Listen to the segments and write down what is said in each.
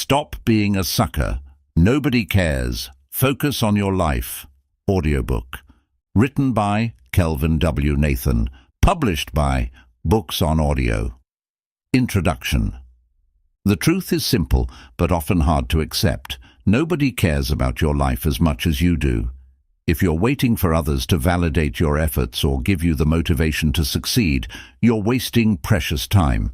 Stop being a sucker. Nobody cares. Focus on your life. Audiobook. Written by Kelvin W. Nathan. Published by Books on Audio. Introduction. The truth is simple, but often hard to accept. Nobody cares about your life as much as you do. If you're waiting for others to validate your efforts or give you the motivation to succeed, you're wasting precious time.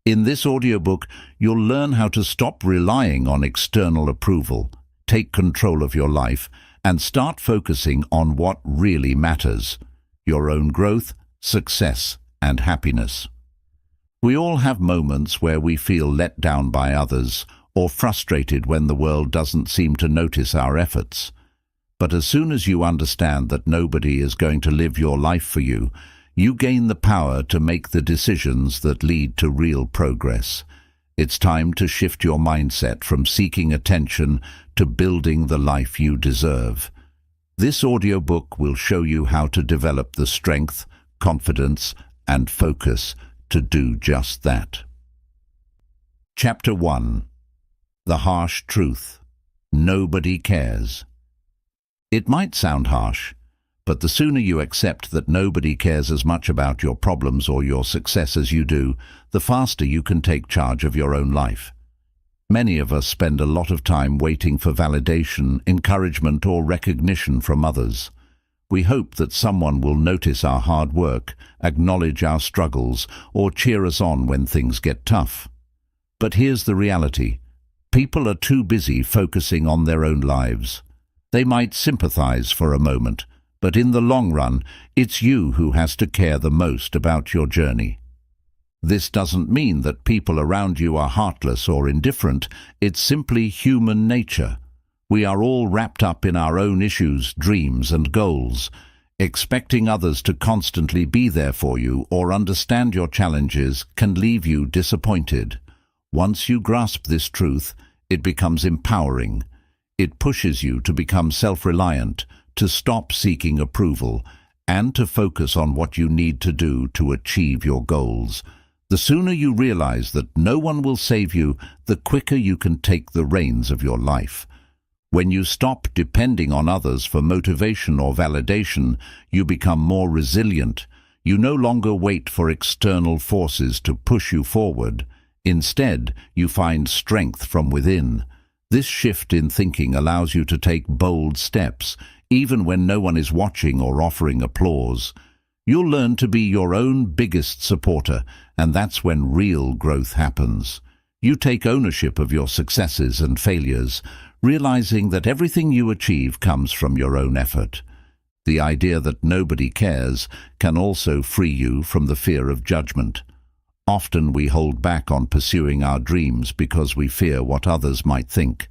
In this audiobook, you'll learn how to stop relying on external approval, take control of your life, and start focusing on what really matters: your own growth, success, and happiness. We all have moments where we feel let down by others or frustrated when the world doesn't seem to notice our efforts. But as soon as you understand that nobody is going to live your life for you, you gain the power to make the decisions that lead to real progress. It's time to shift your mindset from seeking attention to building the life you deserve. This audiobook will show you how to develop the strength, confidence, and focus to do just that. Chapter 1. The Harsh Truth. Nobody cares. It might sound harsh, but the sooner you accept that nobody cares as much about your problems or your success as you do, the faster you can take charge of your own life. Many of us spend a lot of time waiting for validation, encouragement, or recognition from others. We hope that someone will notice our hard work, acknowledge our struggles, or cheer us on when things get tough. But here's the reality. People are too busy focusing on their own lives. They might sympathize for a moment, but in the long run, it's you who has to care the most about your journey. This doesn't mean that people around you are heartless or indifferent. It's simply human nature. We are all wrapped up in our own issues, dreams, and goals. Expecting others to constantly be there for you or understand your challenges can leave you disappointed. Once you grasp this truth, it becomes empowering. It pushes you to become self-reliant, to stop seeking approval, and to focus on what you need to do to achieve your goals. The sooner you realize that no one will save you, the quicker you can take the reins of your life. When you stop depending on others for motivation or validation, you become more resilient. You no longer wait for external forces to push you forward. Instead, you find strength from within. This shift in thinking allows you to take bold steps, even when no one is watching or offering applause. You'll learn to be your own biggest supporter, and that's when real growth happens. You take ownership of your successes and failures, realizing that everything you achieve comes from your own effort. The idea that nobody cares can also free you from the fear of judgment. Often we hold back on pursuing our dreams because we fear what others might think.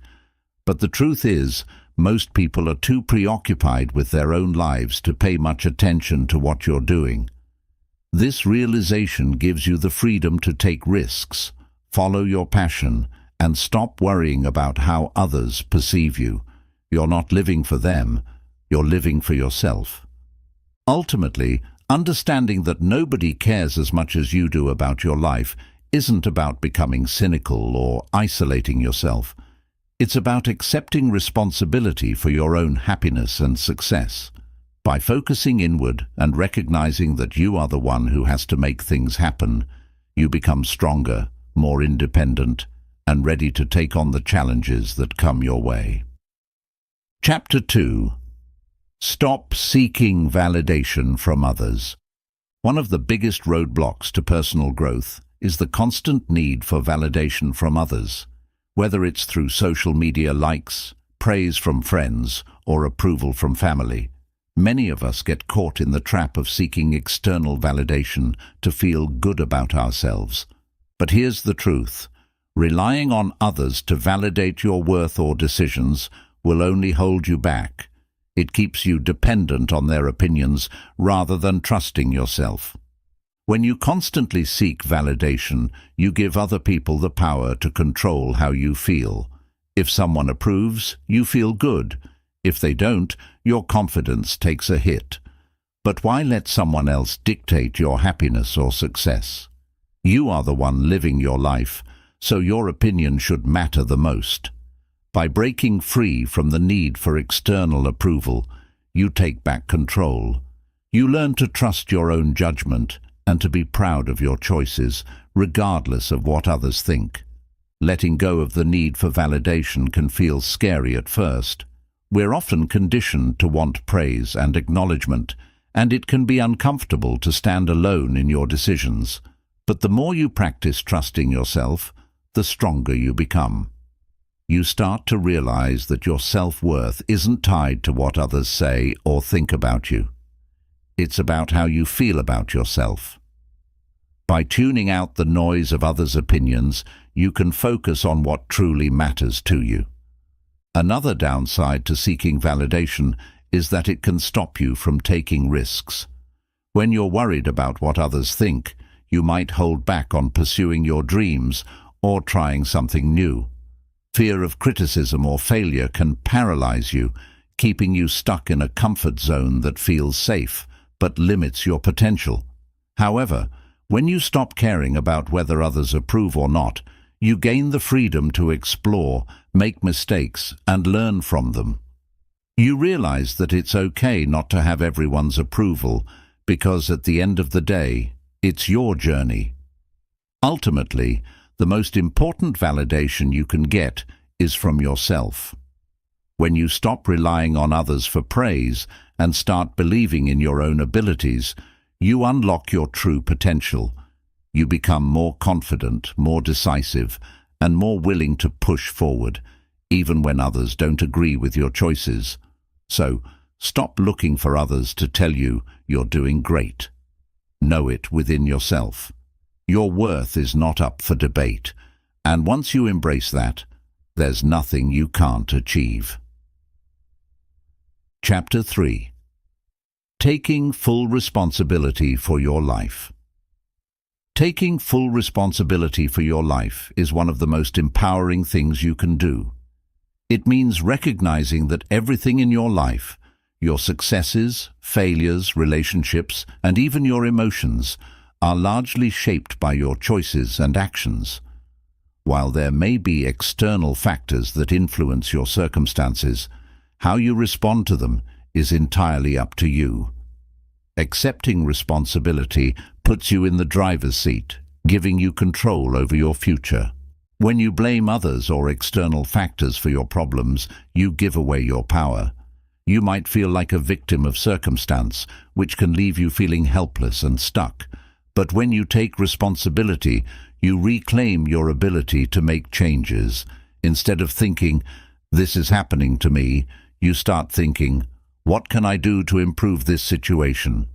But the truth is, most people are too preoccupied with their own lives to pay much attention to what you're doing. This realization gives you the freedom to take risks, follow your passion, and stop worrying about how others perceive you. You're not living for them, you're living for yourself. Ultimately, understanding that nobody cares as much as you do about your life isn't about becoming cynical or isolating yourself. It's about accepting responsibility for your own happiness and success. By focusing inward and recognizing that you are the one who has to make things happen, you become stronger, more independent, and ready to take on the challenges that come your way. Chapter 2. Stop seeking validation from others. One of the biggest roadblocks to personal growth is the constant need for validation from others. Whether it's through social media likes, praise from friends, or approval from family, many of us get caught in the trap of seeking external validation to feel good about ourselves. But here's the truth. Relying on others to validate your worth or decisions will only hold you back. It keeps you dependent on their opinions rather than trusting yourself. When you constantly seek validation, you give other people the power to control how you feel. If someone approves, you feel good. If they don't, your confidence takes a hit. But why let someone else dictate your happiness or success? You are the one living your life, so your opinion should matter the most. By breaking free from the need for external approval, you take back control. You learn to trust your own judgment and to be proud of your choices, regardless of what others think. Letting go of the need for validation can feel scary at first. We're often conditioned to want praise and acknowledgement, and it can be uncomfortable to stand alone in your decisions. But the more you practice trusting yourself, the stronger you become. You start to realize that your self-worth isn't tied to what others say or think about you. It's about how you feel about yourself. By tuning out the noise of others' opinions, you can focus on what truly matters to you. Another downside to seeking validation is that it can stop you from taking risks. When you're worried about what others think, you might hold back on pursuing your dreams or trying something new. Fear of criticism or failure can paralyze you, keeping you stuck in a comfort zone that feels safe but limits your potential. However, when you stop caring about whether others approve or not, you gain the freedom to explore, make mistakes, and learn from them. You realize that it's okay not to have everyone's approval, because at the end of the day, it's your journey. Ultimately, the most important validation you can get is from yourself. When you stop relying on others for praise and start believing in your own abilities, you unlock your true potential. You become more confident, more decisive, and more willing to push forward, even when others don't agree with your choices. So, stop looking for others to tell you you're doing great. Know it within yourself. Your worth is not up for debate, and once you embrace that, there's nothing you can't achieve. Chapter 3. Taking full responsibility for your life. Taking full responsibility for your life is one of the most empowering things you can do. It means recognizing that everything in your life, your successes, failures, relationships, and even your emotions, are largely shaped by your choices and actions. While there may be external factors that influence your circumstances, how you respond to them is entirely up to you. Accepting responsibility puts you in the driver's seat, giving you control over your future. When you blame others or external factors for your problems, you give away your power. You might feel like a victim of circumstance, which can leave you feeling helpless and stuck. But when you take responsibility, you reclaim your ability to make changes. Instead of thinking, "This is happening to me," you start thinking, "What can I do to improve this situation?"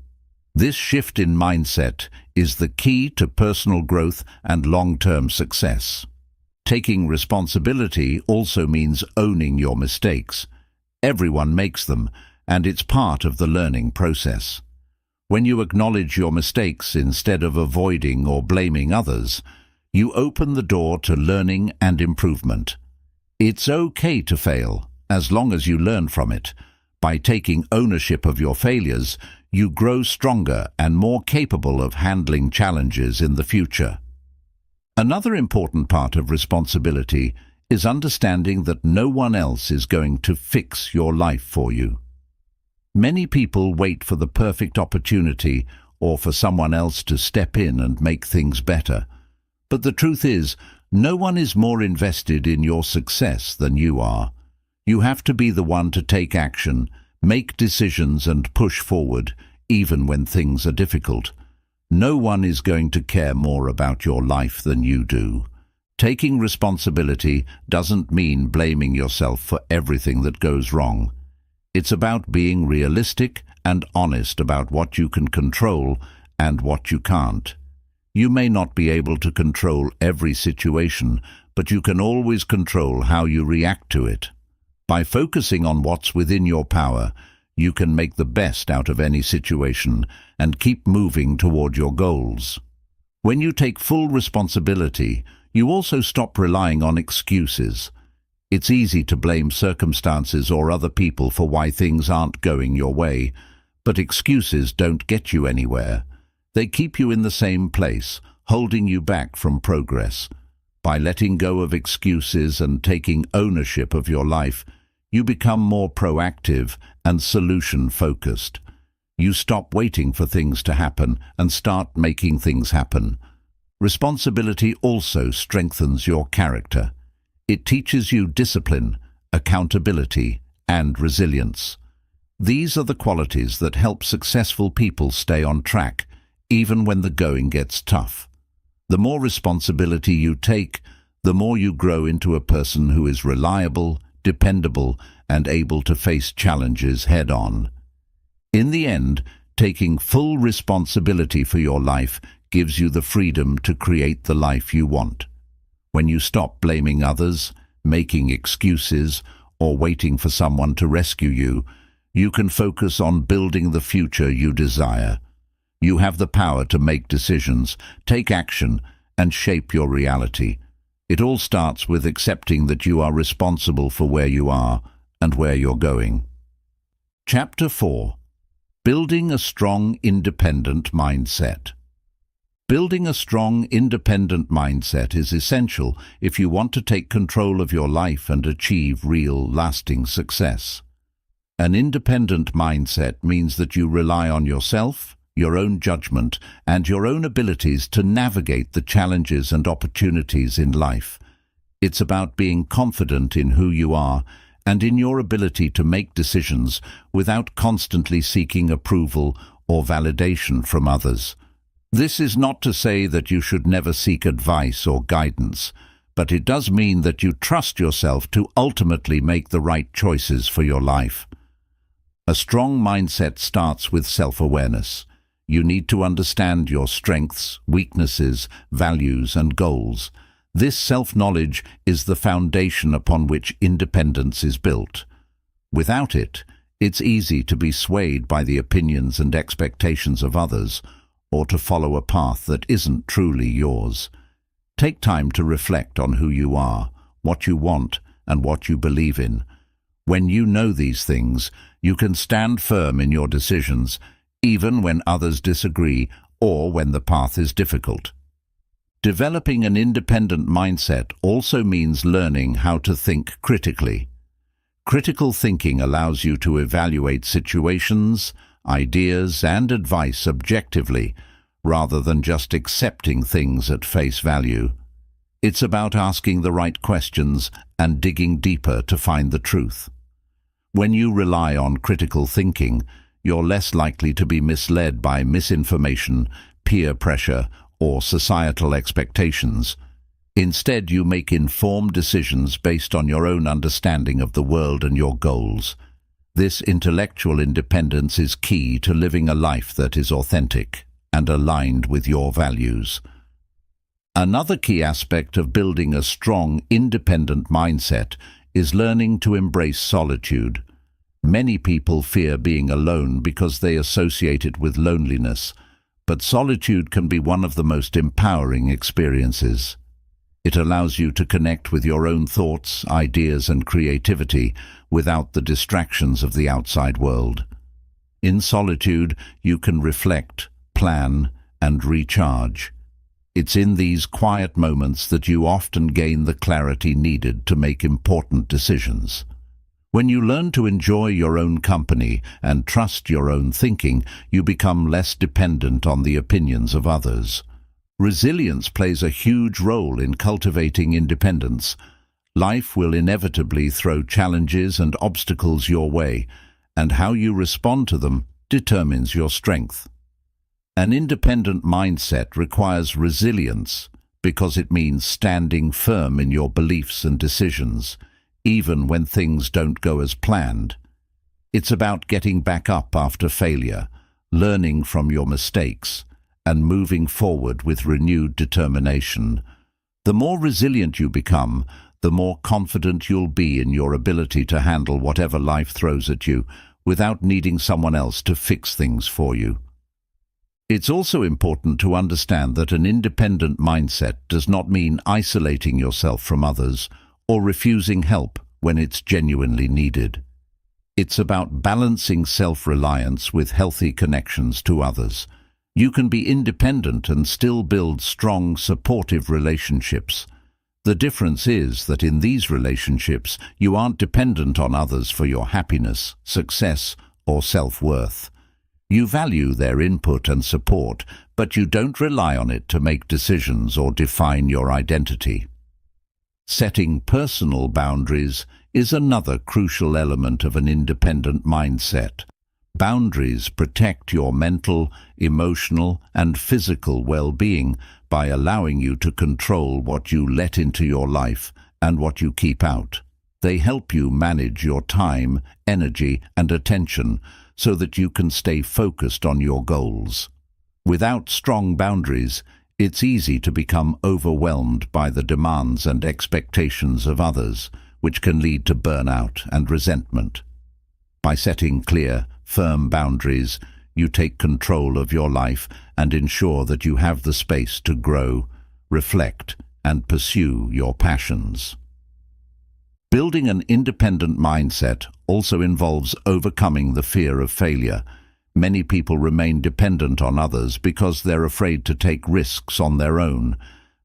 This shift in mindset is the key to personal growth and long-term success. Taking responsibility also means owning your mistakes. Everyone makes them, and it's part of the learning process. When you acknowledge your mistakes instead of avoiding or blaming others, you open the door to learning and improvement. It's okay to fail, as long as you learn from it. By taking ownership of your failures, you grow stronger and more capable of handling challenges in the future. Another important part of responsibility is understanding that no one else is going to fix your life for you. Many people wait for the perfect opportunity or for someone else to step in and make things better. But the truth is, no one is more invested in your success than you are. You have to be the one to take action, make decisions and push forward, even when things are difficult. No one is going to care more about your life than you do. Taking responsibility doesn't mean blaming yourself for everything that goes wrong. It's about being realistic and honest about what you can control and what you can't. You may not be able to control every situation, but you can always control how you react to it. By focusing on what's within your power, you can make the best out of any situation and keep moving toward your goals. When you take full responsibility, you also stop relying on excuses. It's easy to blame circumstances or other people for why things aren't going your way, but excuses don't get you anywhere. They keep you in the same place, holding you back from progress. By letting go of excuses and taking ownership of your life, you become more proactive and solution-focused. You stop waiting for things to happen and start making things happen. Responsibility also strengthens your character. It teaches you discipline, accountability, and resilience. These are the qualities that help successful people stay on track, even when the going gets tough. The more responsibility you take, the more you grow into a person who is reliable, dependable, and able to face challenges head-on. In the end, taking full responsibility for your life gives you the freedom to create the life you want. When you stop blaming others, making excuses, or waiting for someone to rescue you, you can focus on building the future you desire. You have the power to make decisions, take action, and shape your reality. It all starts with accepting that you are responsible for where you are and where you're going. Chapter 4. Building a strong, independent mindset. Building a strong, independent mindset is essential if you want to take control of your life and achieve real, lasting success. An independent mindset means that you rely on yourself, your own judgment, and your own abilities to navigate the challenges and opportunities in life. It's about being confident in who you are and in your ability to make decisions without constantly seeking approval or validation from others. This is not to say that you should never seek advice or guidance, but it does mean that you trust yourself to ultimately make the right choices for your life. A strong mindset starts with self-awareness. You need to understand your strengths, weaknesses, values, and goals. This self-knowledge is the foundation upon which independence is built. Without it, it's easy to be swayed by the opinions and expectations of others, or to follow a path that isn't truly yours. Take time to reflect on who you are, what you want, and what you believe in. When you know these things, you can stand firm in your decisions, even when others disagree or when the path is difficult. Developing an independent mindset also means learning how to think critically. Critical thinking allows you to evaluate situations, ideas, and advice objectively, rather than just accepting things at face value. It's about asking the right questions and digging deeper to find the truth. When you rely on critical thinking, you're less likely to be misled by misinformation, peer pressure, or societal expectations. Instead, you make informed decisions based on your own understanding of the world and your goals. This intellectual independence is key to living a life that is authentic and aligned with your values. Another key aspect of building a strong, independent mindset is learning to embrace solitude. Many people fear being alone because they associate it with loneliness, but solitude can be one of the most empowering experiences. It allows you to connect with your own thoughts, ideas, and creativity without the distractions of the outside world. In solitude, you can reflect, plan, and recharge. It's in these quiet moments that you often gain the clarity needed to make important decisions. When you learn to enjoy your own company and trust your own thinking, you become less dependent on the opinions of others. Resilience plays a huge role in cultivating independence. Life will inevitably throw challenges and obstacles your way, and how you respond to them determines your strength. An independent mindset requires resilience because it means standing firm in your beliefs and decisions, even when things don't go as planned. It's about getting back up after failure, learning from your mistakes, and moving forward with renewed determination. The more resilient you become, the more confident you'll be in your ability to handle whatever life throws at you without needing someone else to fix things for you. It's also important to understand that an independent mindset does not mean isolating yourself from others or refusing help when it's genuinely needed. It's about balancing self-reliance with healthy connections to others. You can be independent and still build strong, supportive relationships. The difference is that in these relationships, you aren't dependent on others for your happiness, success, or self-worth. You value their input and support, but you don't rely on it to make decisions or define your identity. Setting personal boundaries is another crucial element of an independent mindset. Boundaries protect your mental, emotional, and physical well-being by allowing you to control what you let into your life and what you keep out. They help you manage your time, energy, and attention so that you can stay focused on your goals. Without strong boundaries, it's easy to become overwhelmed by the demands and expectations of others, which can lead to burnout and resentment. By setting clear, firm boundaries, you take control of your life and ensure that you have the space to grow, reflect, and pursue your passions. Building an independent mindset also involves overcoming the fear of failure. Many people remain dependent on others because they're afraid to take risks on their own.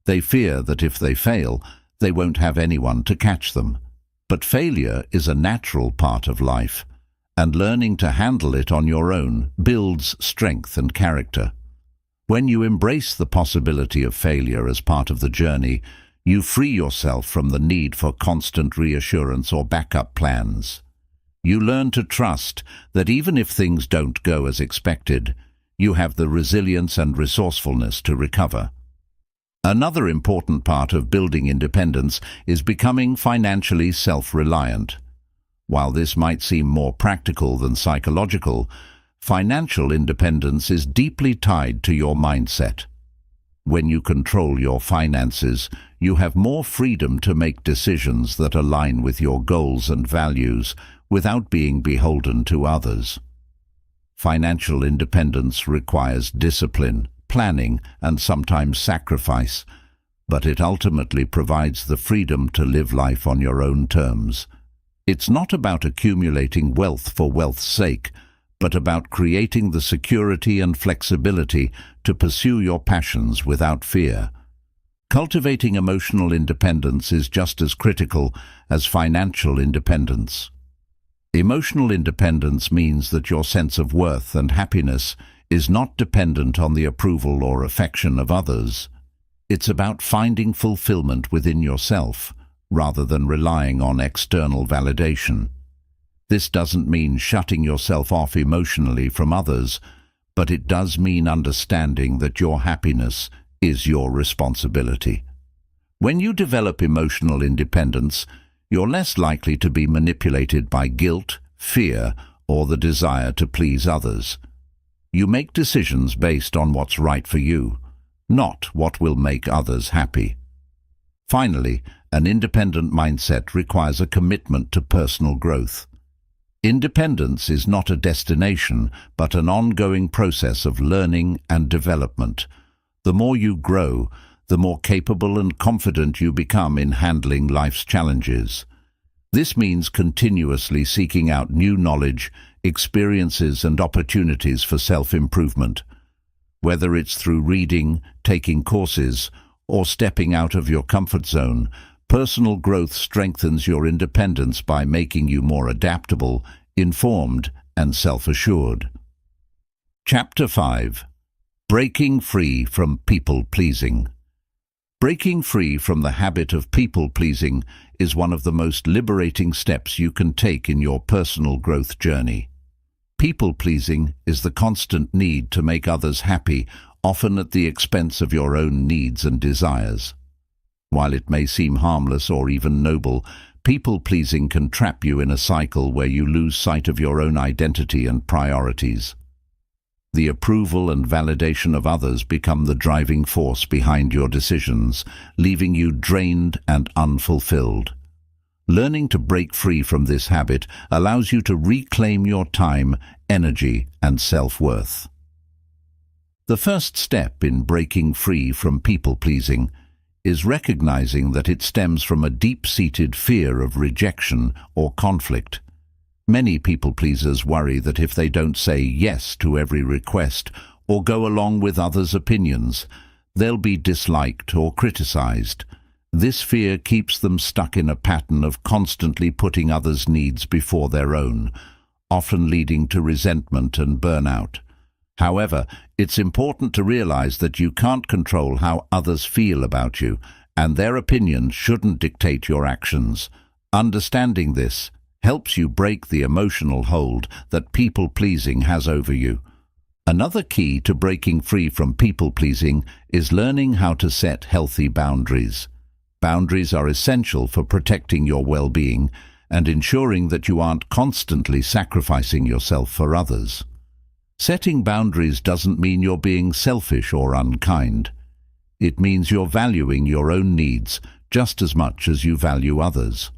They fear that if they fail, they won't have anyone to catch them. But failure is a natural part of life, and learning to handle it on your own builds strength and character. When you embrace the possibility of failure as part of the journey, you free yourself from the need for constant reassurance or backup plans. You learn to trust that even if things don't go as expected, you have the resilience and resourcefulness to recover. Another important part of building independence is becoming financially self-reliant. While this might seem more practical than psychological, financial independence is deeply tied to your mindset. When you control your finances, you have more freedom to make decisions that align with your goals and values without being beholden to others. Financial independence requires discipline, planning, and sometimes sacrifice, but it ultimately provides the freedom to live life on your own terms. It's not about accumulating wealth for wealth's sake, but about creating the security and flexibility to pursue your passions without fear. Cultivating emotional independence is just as critical as financial independence. Emotional independence means that your sense of worth and happiness is not dependent on the approval or affection of others. It's about finding fulfillment within yourself, rather than relying on external validation. This doesn't mean shutting yourself off emotionally from others, but it does mean understanding that your happiness is your responsibility. When you develop emotional independence, you're less likely to be manipulated by guilt, fear, or the desire to please others. You make decisions based on what's right for you, not what will make others happy. Finally, an independent mindset requires a commitment to personal growth. Independence is not a destination, but an ongoing process of learning and development. The more you grow, the more capable and confident you become in handling life's challenges. This means continuously seeking out new knowledge, experiences, and opportunities for self-improvement. Whether it's through reading, taking courses, or stepping out of your comfort zone, personal growth strengthens your independence by making you more adaptable, informed, and self-assured. Chapter 5. Breaking free from people-pleasing. Breaking free from the habit of people-pleasing is one of the most liberating steps you can take in your personal growth journey. People-pleasing is the constant need to make others happy, often at the expense of your own needs and desires. While it may seem harmless or even noble, people-pleasing can trap you in a cycle where you lose sight of your own identity and priorities. The approval and validation of others become the driving force behind your decisions, leaving you drained and unfulfilled. Learning to break free from this habit allows you to reclaim your time, energy, and self-worth. The first step in breaking free from people-pleasing is recognizing that it stems from a deep-seated fear of rejection or conflict. Many people-pleasers worry that if they don't say yes to every request or go along with others' opinions, they'll be disliked or criticized. This fear keeps them stuck in a pattern of constantly putting others' needs before their own, often leading to resentment and burnout. However, it's important to realize that you can't control how others feel about you, and their opinions shouldn't dictate your actions. Understanding this helps you break the emotional hold that people-pleasing has over you. Another key to breaking free from people-pleasing is learning how to set healthy boundaries. Boundaries are essential for protecting your well-being and ensuring that you aren't constantly sacrificing yourself for others. Setting boundaries doesn't mean you're being selfish or unkind. It means you're valuing your own needs just as much as you value others.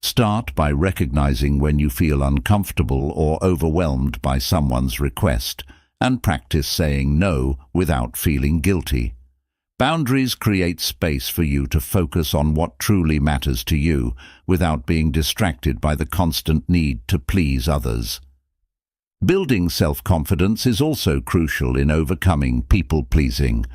Start by recognizing when you feel uncomfortable or overwhelmed by someone's request, and practice saying no without feeling guilty. Boundaries create space for you to focus on what truly matters to you without being distracted by the constant need to please others. Building self-confidence is also crucial in overcoming people-pleasing.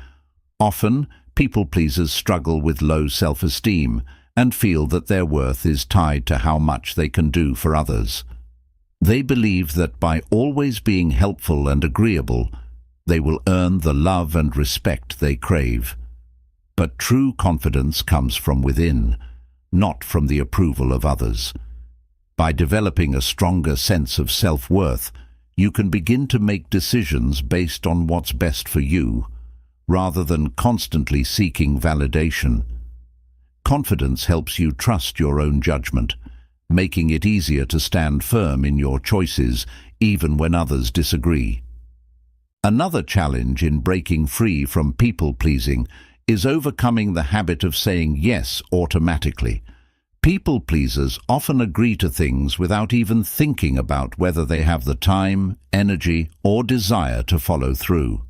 Often, people-pleasers struggle with low self-esteem and feel that their worth is tied to how much they can do for others. They believe that by always being helpful and agreeable, they will earn the love and respect they crave. But true confidence comes from within, not from the approval of others. By developing a stronger sense of self-worth, you can begin to make decisions based on what's best for you, rather than constantly seeking validation. Confidence helps you trust your own judgment, making it easier to stand firm in your choices even when others disagree. Another challenge in breaking free from people-pleasing is overcoming the habit of saying yes automatically. People-pleasers often agree to things without even thinking about whether they have the time, energy, or desire to follow through.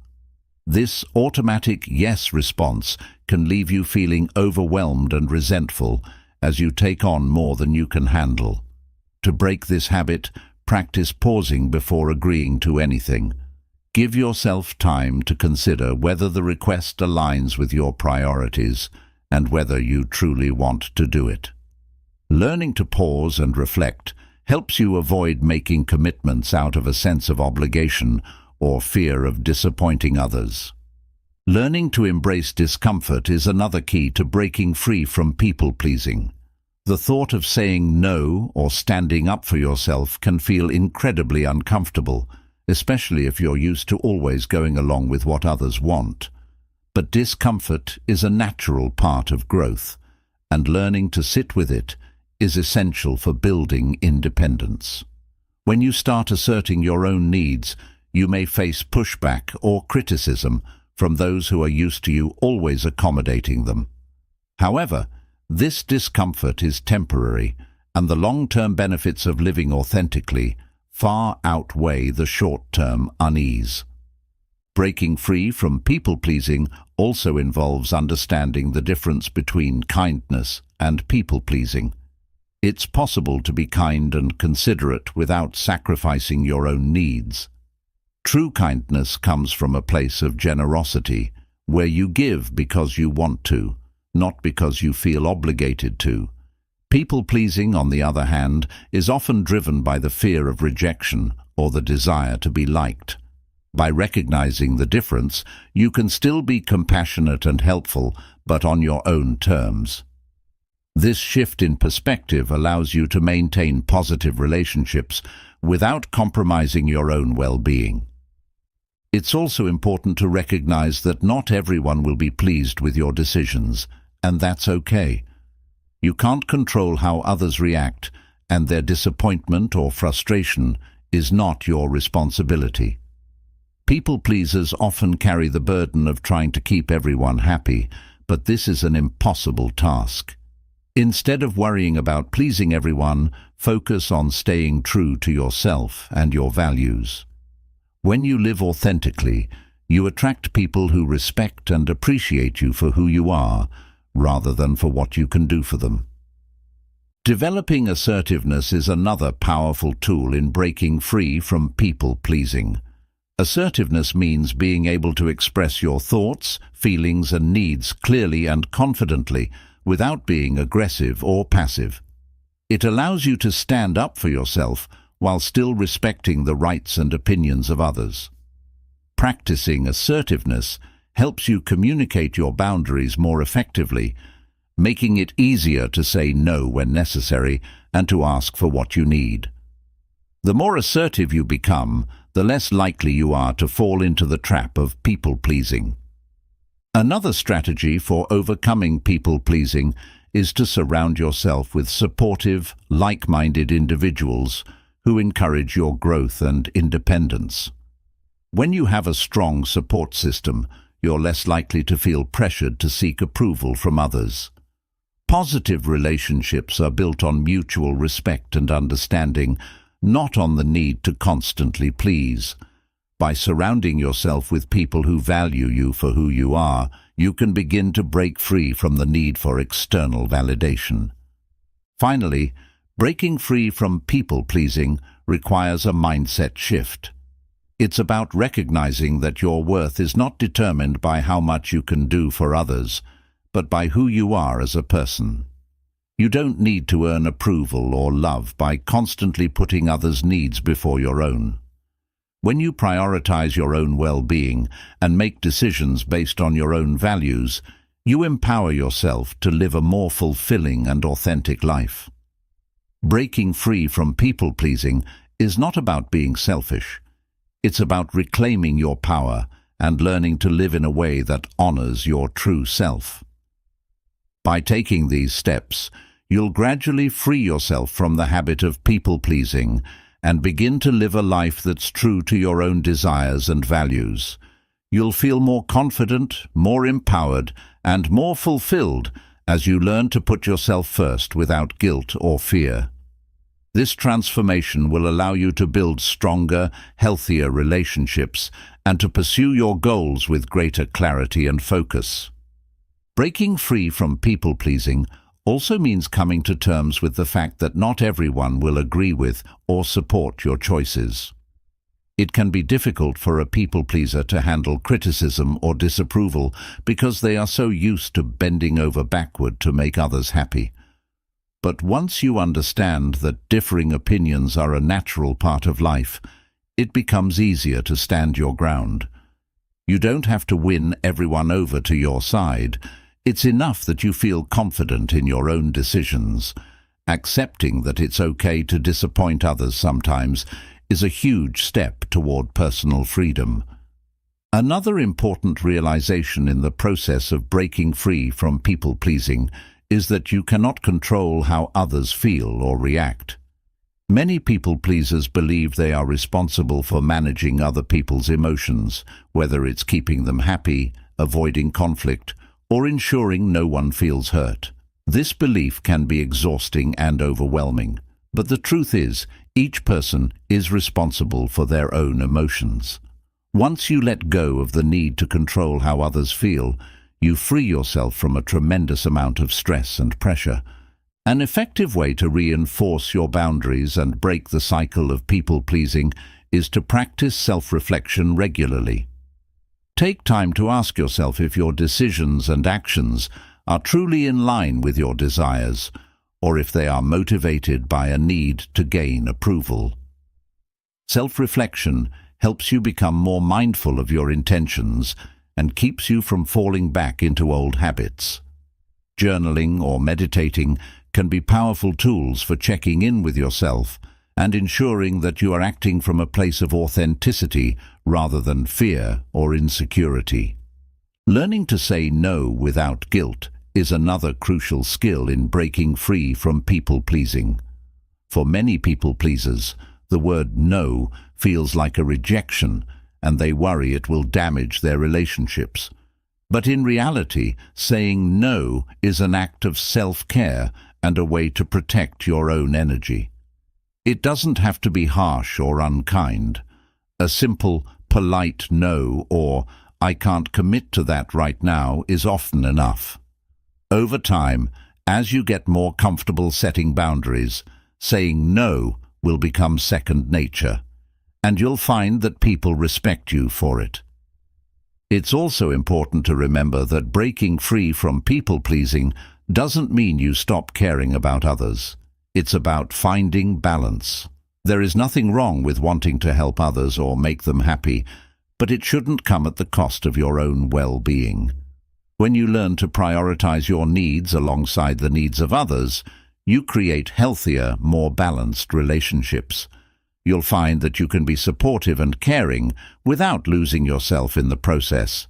This automatic yes response can leave you feeling overwhelmed and resentful as you take on more than you can handle. To break this habit, practice pausing before agreeing to anything. Give yourself time to consider whether the request aligns with your priorities and whether you truly want to do it. Learning to pause and reflect helps you avoid making commitments out of a sense of obligation or fear of disappointing others. Learning to embrace discomfort is another key to breaking free from people-pleasing. The thought of saying no or standing up for yourself can feel incredibly uncomfortable, especially if you're used to always going along with what others want. But discomfort is a natural part of growth, and learning to sit with it is essential for building independence. When you start asserting your own needs, you may face pushback or criticism from those who are used to you always accommodating them. However, this discomfort is temporary, and the long-term benefits of living authentically far outweigh the short-term unease. Breaking free from people-pleasing also involves understanding the difference between kindness and people-pleasing. It's possible to be kind and considerate without sacrificing your own needs. True kindness comes from a place of generosity, where you give because you want to, not because you feel obligated to. People-pleasing, on the other hand, is often driven by the fear of rejection or the desire to be liked. By recognizing the difference, you can still be compassionate and helpful, but on your own terms. This shift in perspective allows you to maintain positive relationships without compromising your own well-being. It's also important to recognize that not everyone will be pleased with your decisions, and that's okay. You can't control how others react, and their disappointment or frustration is not your responsibility. People-pleasers often carry the burden of trying to keep everyone happy, but this is an impossible task. Instead of worrying about pleasing everyone, focus on staying true to yourself and your values. When you live authentically, you attract people who respect and appreciate you for who you are, rather than for what you can do for them. Developing assertiveness is another powerful tool in breaking free from people-pleasing. Assertiveness means being able to express your thoughts, feelings, and needs clearly and confidently without being aggressive or passive. It allows you to stand up for yourself while still respecting the rights and opinions of others. Practicing assertiveness helps you communicate your boundaries more effectively, making it easier to say no when necessary and to ask for what you need. The more assertive you become, the less likely you are to fall into the trap of people-pleasing. Another strategy for overcoming people-pleasing is to surround yourself with supportive, like-minded individuals who encourage your growth and independence. When you have a strong support system, you're less likely to feel pressured to seek approval from others. Positive relationships are built on mutual respect and understanding, not on the need to constantly please. By surrounding yourself with people who value you for who you are, you can begin to break free from the need for external validation. Finally, breaking free from people-pleasing requires a mindset shift. It's about recognizing that your worth is not determined by how much you can do for others, but by who you are as a person. You don't need to earn approval or love by constantly putting others' needs before your own. When you prioritize your own well-being and make decisions based on your own values, you empower yourself to live a more fulfilling and authentic life. Breaking free from people-pleasing is not about being selfish. It's about reclaiming your power and learning to live in a way that honors your true self. By taking these steps, you'll gradually free yourself from the habit of people-pleasing and begin to live a life that's true to your own desires and values. You'll feel more confident, more empowered, and more fulfilled as you learn to put yourself first without guilt or fear. This transformation will allow you to build stronger, healthier relationships and to pursue your goals with greater clarity and focus. Breaking free from people-pleasing also means coming to terms with the fact that not everyone will agree with or support your choices. It can be difficult for a people-pleaser to handle criticism or disapproval because they are so used to bending over backward to make others happy. But once you understand that differing opinions are a natural part of life, it becomes easier to stand your ground. You don't have to win everyone over to your side. It's enough that you feel confident in your own decisions. Accepting that it's okay to disappoint others sometimes is a huge step toward personal freedom. Another important realization in the process of breaking free from people-pleasing is that you cannot control how others feel or react. Many people-pleasers believe they are responsible for managing other people's emotions, whether it's keeping them happy, avoiding conflict, or ensuring no one feels hurt. This belief can be exhausting and overwhelming, but the truth is, each person is responsible for their own emotions. Once you let go of the need to control how others feel, you free yourself from a tremendous amount of stress and pressure. An effective way to reinforce your boundaries and break the cycle of people-pleasing is to practice self-reflection regularly. Take time to ask yourself if your decisions and actions are truly in line with your desires, or if they are motivated by a need to gain approval. Self-reflection helps you become more mindful of your intentions and keeps you from falling back into old habits. Journaling or meditating can be powerful tools for checking in with yourself and ensuring that you are acting from a place of authenticity rather than fear or insecurity. Learning to say no without guilt is another crucial skill in breaking free from people-pleasing. For many people-pleasers, the word no feels like a rejection, and they worry it will damage their relationships. But in reality, saying no is an act of self-care and a way to protect your own energy. It doesn't have to be harsh or unkind. A simple, polite no or "I can't commit to that right now" is often enough. Over time, as you get more comfortable setting boundaries, saying no will become second nature, and you'll find that people respect you for it. It's also important to remember that breaking free from people-pleasing doesn't mean you stop caring about others. It's about finding balance. There is nothing wrong with wanting to help others or make them happy, but it shouldn't come at the cost of your own well-being. When you learn to prioritize your needs alongside the needs of others, you create healthier, more balanced relationships. You'll find that you can be supportive and caring without losing yourself in the process.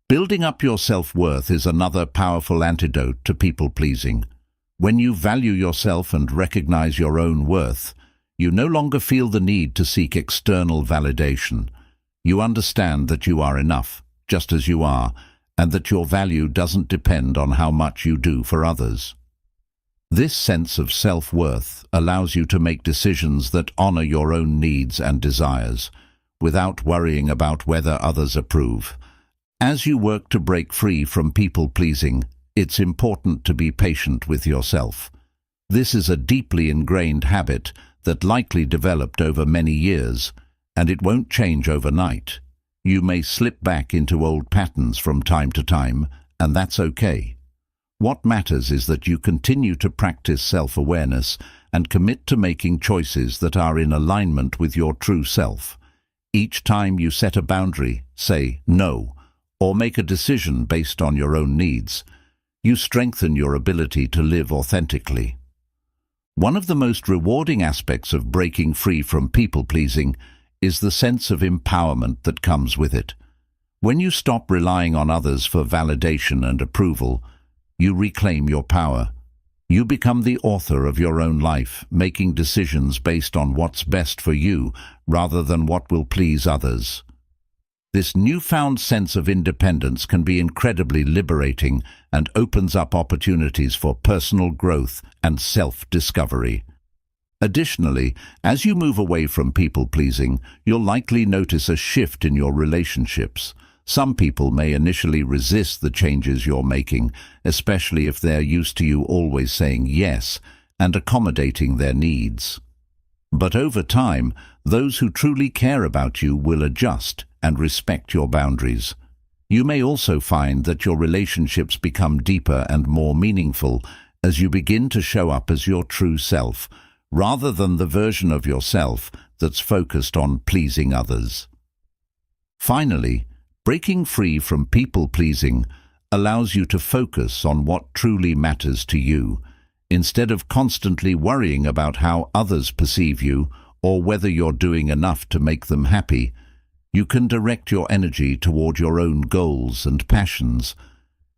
Building up your self-worth is another powerful antidote to people-pleasing. When you value yourself and recognize your own worth, you no longer feel the need to seek external validation. You understand that you are enough, just as you are, and that your value doesn't depend on how much you do for others. This sense of self-worth allows you to make decisions that honor your own needs and desires, without worrying about whether others approve. As you work to break free from people-pleasing, it's important to be patient with yourself. This is a deeply ingrained habit that likely developed over many years, and it won't change overnight. You may slip back into old patterns from time to time, and that's okay. What matters is that you continue to practice self-awareness and commit to making choices that are in alignment with your true self. Each time you set a boundary, say no, or make a decision based on your own needs, you strengthen your ability to live authentically. One of the most rewarding aspects of breaking free from people-pleasing is the sense of empowerment that comes with it. When you stop relying on others for validation and approval, you reclaim your power. You become the author of your own life, making decisions based on what's best for you rather than what will please others. This newfound sense of independence can be incredibly liberating and opens up opportunities for personal growth and self-discovery. Additionally, as you move away from people-pleasing, you'll likely notice a shift in your relationships. Some people may initially resist the changes you're making, especially if they're used to you always saying yes and accommodating their needs. But over time, those who truly care about you will adjust and respect your boundaries. You may also find that your relationships become deeper and more meaningful as you begin to show up as your true self, rather than the version of yourself that's focused on pleasing others. Finally, breaking free from people-pleasing allows you to focus on what truly matters to you, instead of constantly worrying about how others perceive you or whether you're doing enough to make them happy. You can direct your energy toward your own goals and passions.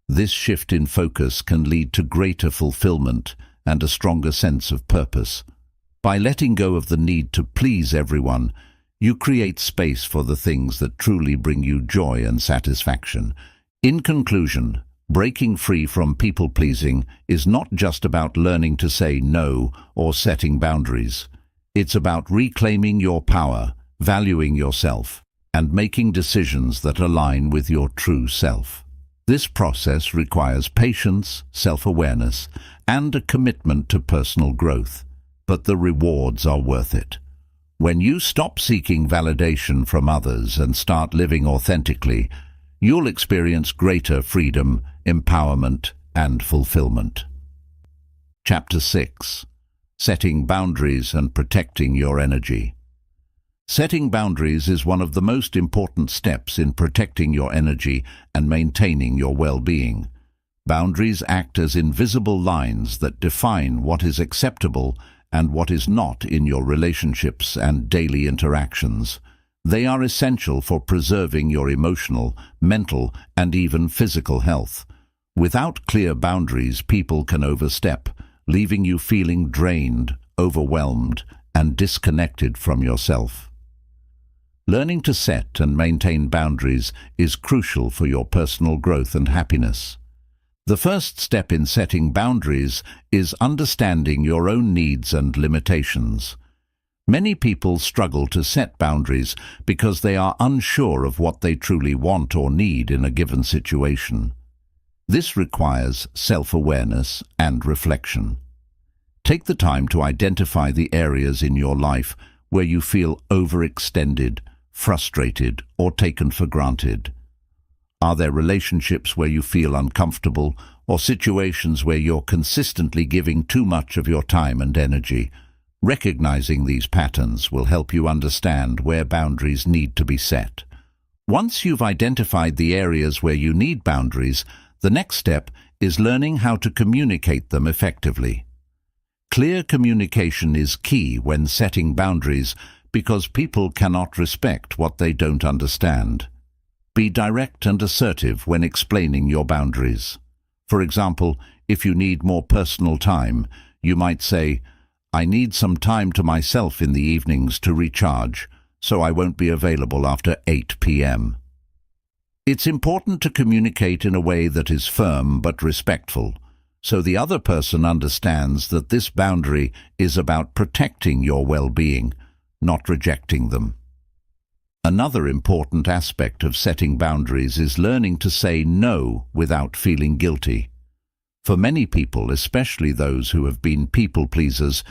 This shift in focus can lead to greater fulfillment and a stronger sense of purpose. By letting go of the need to please everyone, you create space for the things that truly bring you joy and satisfaction. In conclusion, breaking free from people-pleasing is not just about learning to say no or setting boundaries. It's about reclaiming your power, valuing yourself, and making decisions that align with your true self. This process requires patience, self-awareness, and a commitment to personal growth, but the rewards are worth it. When you stop seeking validation from others and start living authentically, you'll experience greater freedom, empowerment, and fulfillment. Chapter 6. Setting Boundaries and Protecting Your Energy. Setting boundaries is one of the most important steps in protecting your energy and maintaining your well-being. Boundaries act as invisible lines that define what is acceptable and what is not in your relationships and daily interactions. They are essential for preserving your emotional, mental, and even physical health. Without clear boundaries, people can overstep, leaving you feeling drained, overwhelmed, and disconnected from yourself. Learning to set and maintain boundaries is crucial for your personal growth and happiness. The first step in setting boundaries is understanding your own needs and limitations. Many people struggle to set boundaries because they are unsure of what they truly want or need in a given situation. This requires self-awareness and reflection. Take the time to identify the areas in your life where you feel overextended, frustrated, or taken for granted. Are there relationships where you feel uncomfortable or situations where you're consistently giving too much of your time and energy. Recognizing these patterns will help you understand where boundaries need to be set. Once you've identified the areas where you need boundaries, the next step is learning how to communicate them effectively. Clear communication is key when setting boundaries because people cannot respect what they don't understand. Be direct and assertive when explaining your boundaries. For example, if you need more personal time, you might say, "I need some time to myself in the evenings to recharge, so I won't be available after 8 p.m. It's important to communicate in a way that is firm but respectful, so the other person understands that this boundary is about protecting your well-being, not rejecting them. Another important aspect of setting boundaries is learning to say no without feeling guilty. For many people, especially those who have been people pleasers,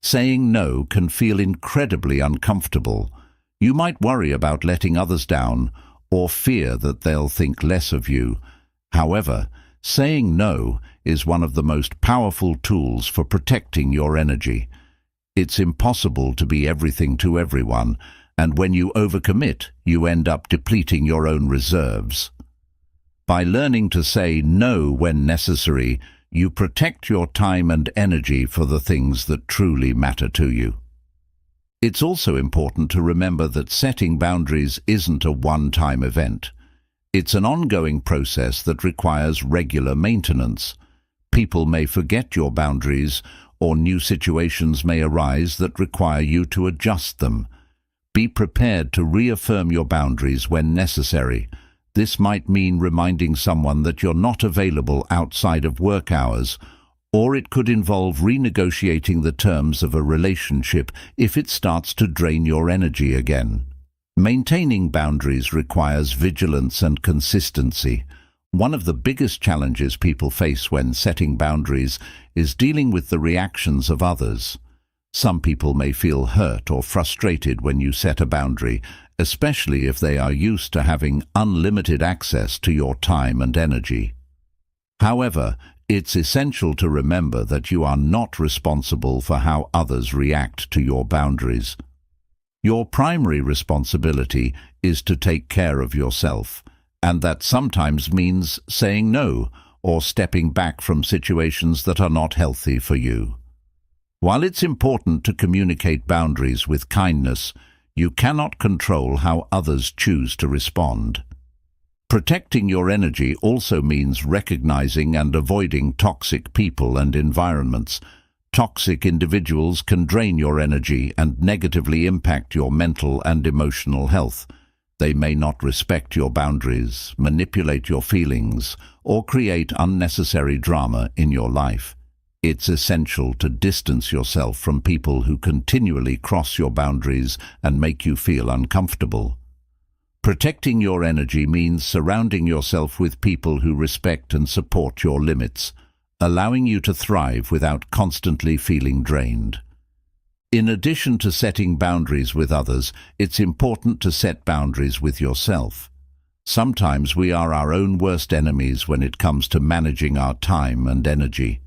saying no can feel incredibly uncomfortable. You might worry about letting others down or fear that they'll think less of you. However, saying no is one of the most powerful tools for protecting your energy. It's impossible to be everything to everyone, and when you overcommit, you end up depleting your own reserves. By learning to say no when necessary, you protect your time and energy for the things that truly matter to you. It's also important to remember that setting boundaries isn't a one-time event. It's an ongoing process that requires regular maintenance. People may forget your boundaries, or new situations may arise that require you to adjust them. Be prepared to reaffirm your boundaries when necessary. This might mean reminding someone that you're not available outside of work hours, or it could involve renegotiating the terms of a relationship if it starts to drain your energy again. Maintaining boundaries requires vigilance and consistency. One of the biggest challenges people face when setting boundaries is dealing with the reactions of others. Some people may feel hurt or frustrated when you set a boundary, especially if they are used to having unlimited access to your time and energy. However, it's essential to remember that you are not responsible for how others react to your boundaries. Your primary responsibility is to take care of yourself, and that sometimes means saying no or stepping back from situations that are not healthy for you. While it's important to communicate boundaries with kindness, you cannot control how others choose to respond. Protecting your energy also means recognizing and avoiding toxic people and environments. Toxic individuals can drain your energy and negatively impact your mental and emotional health. They may not respect your boundaries, manipulate your feelings, or create unnecessary drama in your life. It's essential to distance yourself from people who continually cross your boundaries and make you feel uncomfortable. Protecting your energy means surrounding yourself with people who respect and support your limits, allowing you to thrive without constantly feeling drained. In addition to setting boundaries with others, it's important to set boundaries with yourself. Sometimes we are our own worst enemies when it comes to managing our time and energy.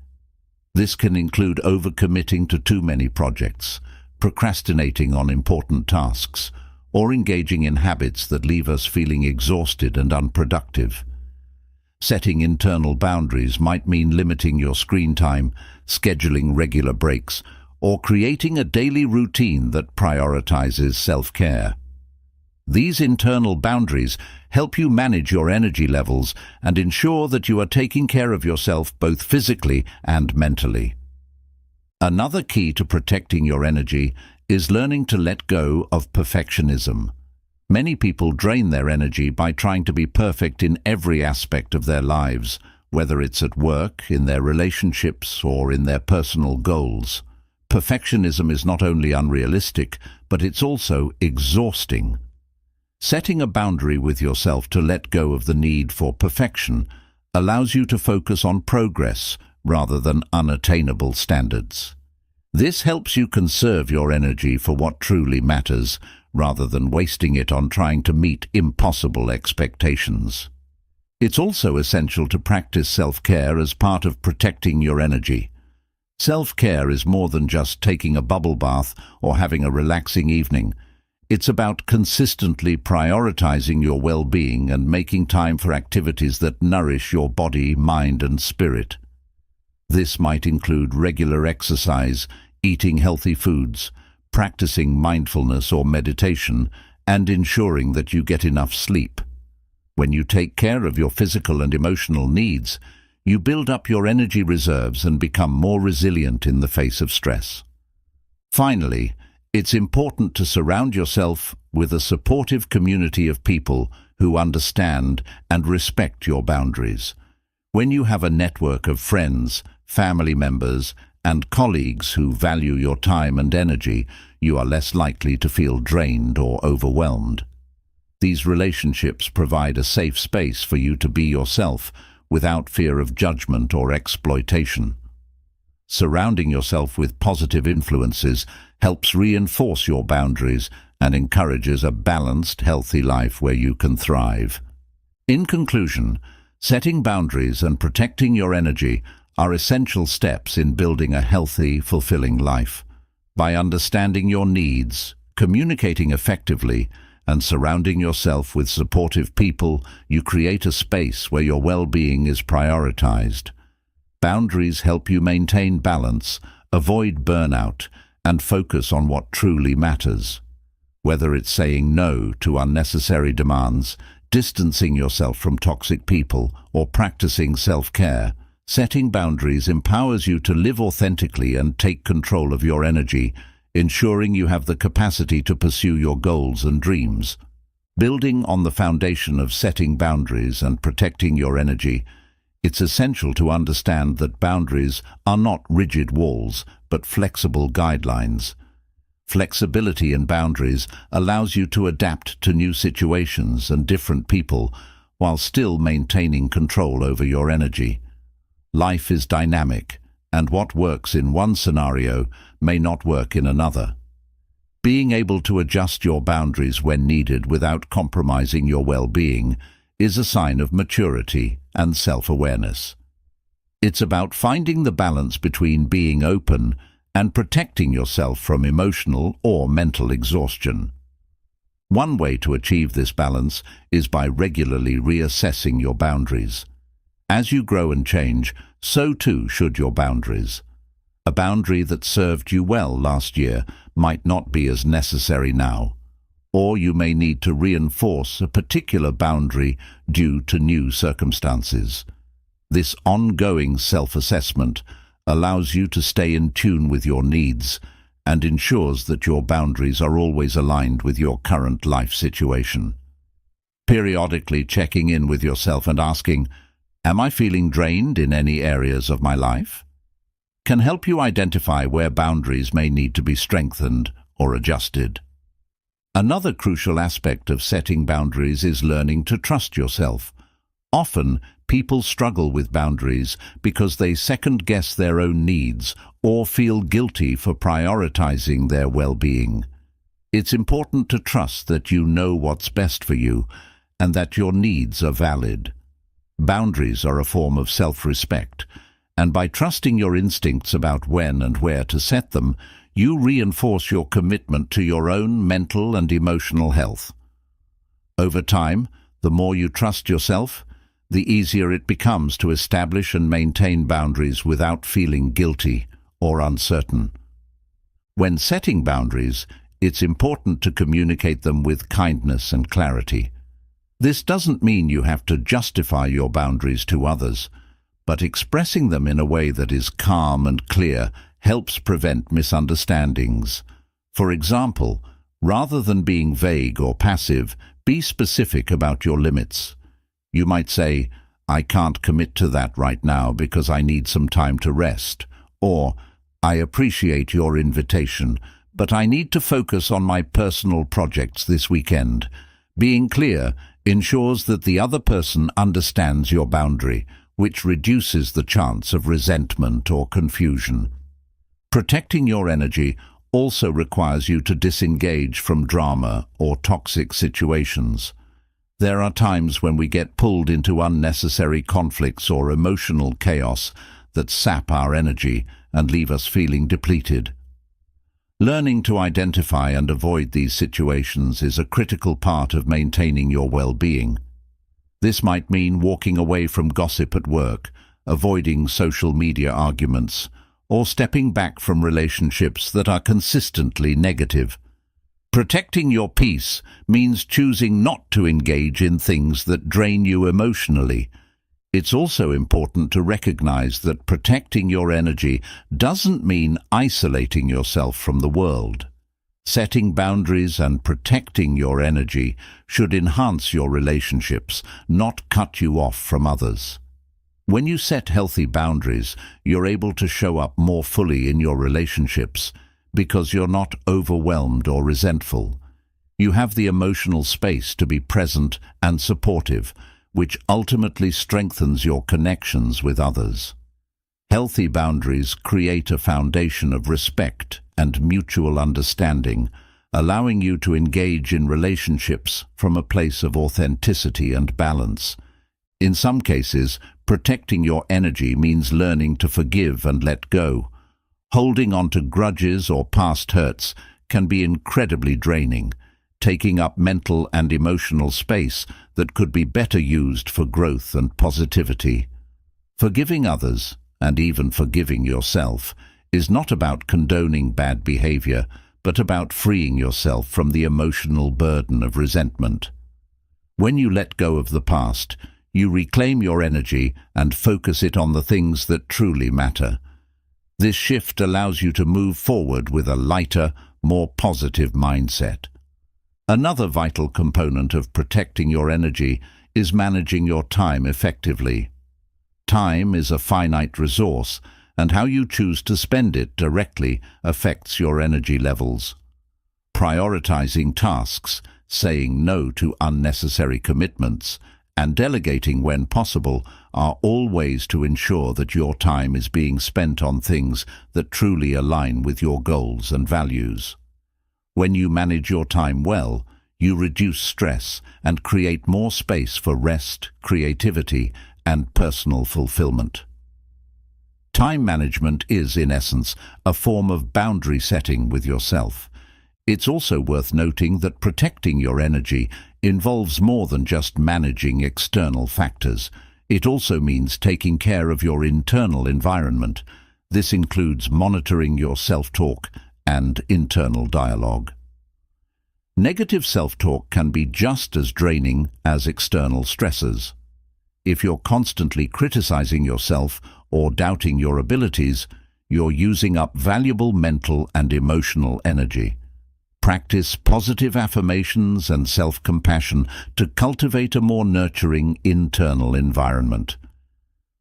This can include overcommitting to too many projects, procrastinating on important tasks, or engaging in habits that leave us feeling exhausted and unproductive. Setting internal boundaries might mean limiting your screen time, scheduling regular breaks, or creating a daily routine that prioritizes self-care. These internal boundaries help you manage your energy levels and ensure that you are taking care of yourself both physically and mentally. Another key to protecting your energy is learning to let go of perfectionism. Many people drain their energy by trying to be perfect in every aspect of their lives, whether it's at work, in their relationships, or in their personal goals. Perfectionism is not only unrealistic, but it's also exhausting. Setting a boundary with yourself to let go of the need for perfection allows you to focus on progress rather than unattainable standards. This helps you conserve your energy for what truly matters, rather than wasting it on trying to meet impossible expectations. It's also essential to practice self-care as part of protecting your energy. Self-care is more than just taking a bubble bath or having a relaxing evening. It's about consistently prioritizing your well-being and making time for activities that nourish your body, mind, and spirit. This might include regular exercise, eating healthy foods, practicing mindfulness or meditation, and ensuring that you get enough sleep. When you take care of your physical and emotional needs, you build up your energy reserves and become more resilient in the face of stress. Finally, it's important to surround yourself with a supportive community of people who understand and respect your boundaries. When you have a network of friends, family members, and colleagues who value your time and energy, you are less likely to feel drained or overwhelmed. These relationships provide a safe space for you to be yourself without fear of judgment or exploitation. Surrounding yourself with positive influences helps reinforce your boundaries and encourages a balanced, healthy life where you can thrive. In conclusion, setting boundaries and protecting your energy are essential steps in building a healthy, fulfilling life. By understanding your needs, communicating effectively, and surrounding yourself with supportive people, you create a space where your well-being is prioritized. Boundaries help you maintain balance, avoid burnout, and focus on what truly matters. Whether it's saying no to unnecessary demands, distancing yourself from toxic people, or practicing self-care, setting boundaries empowers you to live authentically and take control of your energy, ensuring you have the capacity to pursue your goals and dreams. Building on the foundation of setting boundaries and protecting your energy, it's essential to understand that boundaries are not rigid walls, but flexible guidelines. Flexibility in boundaries allows you to adapt to new situations and different people while still maintaining control over your energy. Life is dynamic, and what works in one scenario may not work in another. Being able to adjust your boundaries when needed without compromising your well-being is a sign of maturity and self-awareness. It's about finding the balance between being open and protecting yourself from emotional or mental exhaustion. One way to achieve this balance is by regularly reassessing your boundaries. As you grow and change, so too should your boundaries. A boundary that served you well last year might not be as necessary now, or you may need to reinforce a particular boundary due to new circumstances. This ongoing self-assessment allows you to stay in tune with your needs and ensures that your boundaries are always aligned with your current life situation. Periodically checking in with yourself and asking, "Am I feeling drained in any areas of my life?" can help you identify where boundaries may need to be strengthened or adjusted. Another crucial aspect of setting boundaries is learning to trust yourself. Often, people struggle with boundaries because they second-guess their own needs or feel guilty for prioritizing their well-being. It's important to trust that you know what's best for you and that your needs are valid. Boundaries are a form of self-respect, and by trusting your instincts about when and where to set them, you reinforce your commitment to your own mental and emotional health. Over time, the more you trust yourself, the easier it becomes to establish and maintain boundaries without feeling guilty or uncertain. When setting boundaries, it's important to communicate them with kindness and clarity. This doesn't mean you have to justify your boundaries to others, but expressing them in a way that is calm and clear helps prevent misunderstandings. For example, rather than being vague or passive, be specific about your limits. You might say, "I can't commit to that right now because I need some time to rest," or "I appreciate your invitation, but I need to focus on my personal projects this weekend." Being clear ensures that the other person understands your boundary, which reduces the chance of resentment or confusion. Protecting your energy also requires you to disengage from drama or toxic situations. There are times when we get pulled into unnecessary conflicts or emotional chaos that sap our energy and leave us feeling depleted. Learning to identify and avoid these situations is a critical part of maintaining your well-being. This might mean walking away from gossip at work, avoiding social media arguments, or stepping back from relationships that are consistently negative. Protecting your peace means choosing not to engage in things that drain you emotionally. It's also important to recognize that protecting your energy doesn't mean isolating yourself from the world. Setting boundaries and protecting your energy should enhance your relationships, not cut you off from others. When you set healthy boundaries, you're able to show up more fully in your relationships because you're not overwhelmed or resentful. You have the emotional space to be present and supportive, which ultimately strengthens your connections with others. Healthy boundaries create a foundation of respect and mutual understanding, allowing you to engage in relationships from a place of authenticity and balance. In some cases, protecting your energy means learning to forgive and let go. Holding on to grudges or past hurts can be incredibly draining, taking up mental and emotional space that could be better used for growth and positivity. Forgiving others, and even forgiving yourself, is not about condoning bad behavior, but about freeing yourself from the emotional burden of resentment. When you let go of the past, you reclaim your energy and focus it on the things that truly matter. This shift allows you to move forward with a lighter, more positive mindset. Another vital component of protecting your energy is managing your time effectively. Time is a finite resource, and how you choose to spend it directly affects your energy levels. Prioritizing tasks, saying no to unnecessary commitments, and delegating when possible are all ways to ensure that your time is being spent on things that truly align with your goals and values. When you manage your time well, you reduce stress and create more space for rest, creativity, and personal fulfillment. Time management is, in essence, a form of boundary setting with yourself. It's also worth noting that protecting your energy involves more than just managing external factors. It also means taking care of your internal environment. This includes monitoring your self-talk and internal dialogue. Negative self-talk can be just as draining as external stressors. If you're constantly criticizing yourself or doubting your abilities, you're using up valuable mental and emotional energy. Practice positive affirmations and self-compassion to cultivate a more nurturing internal environment.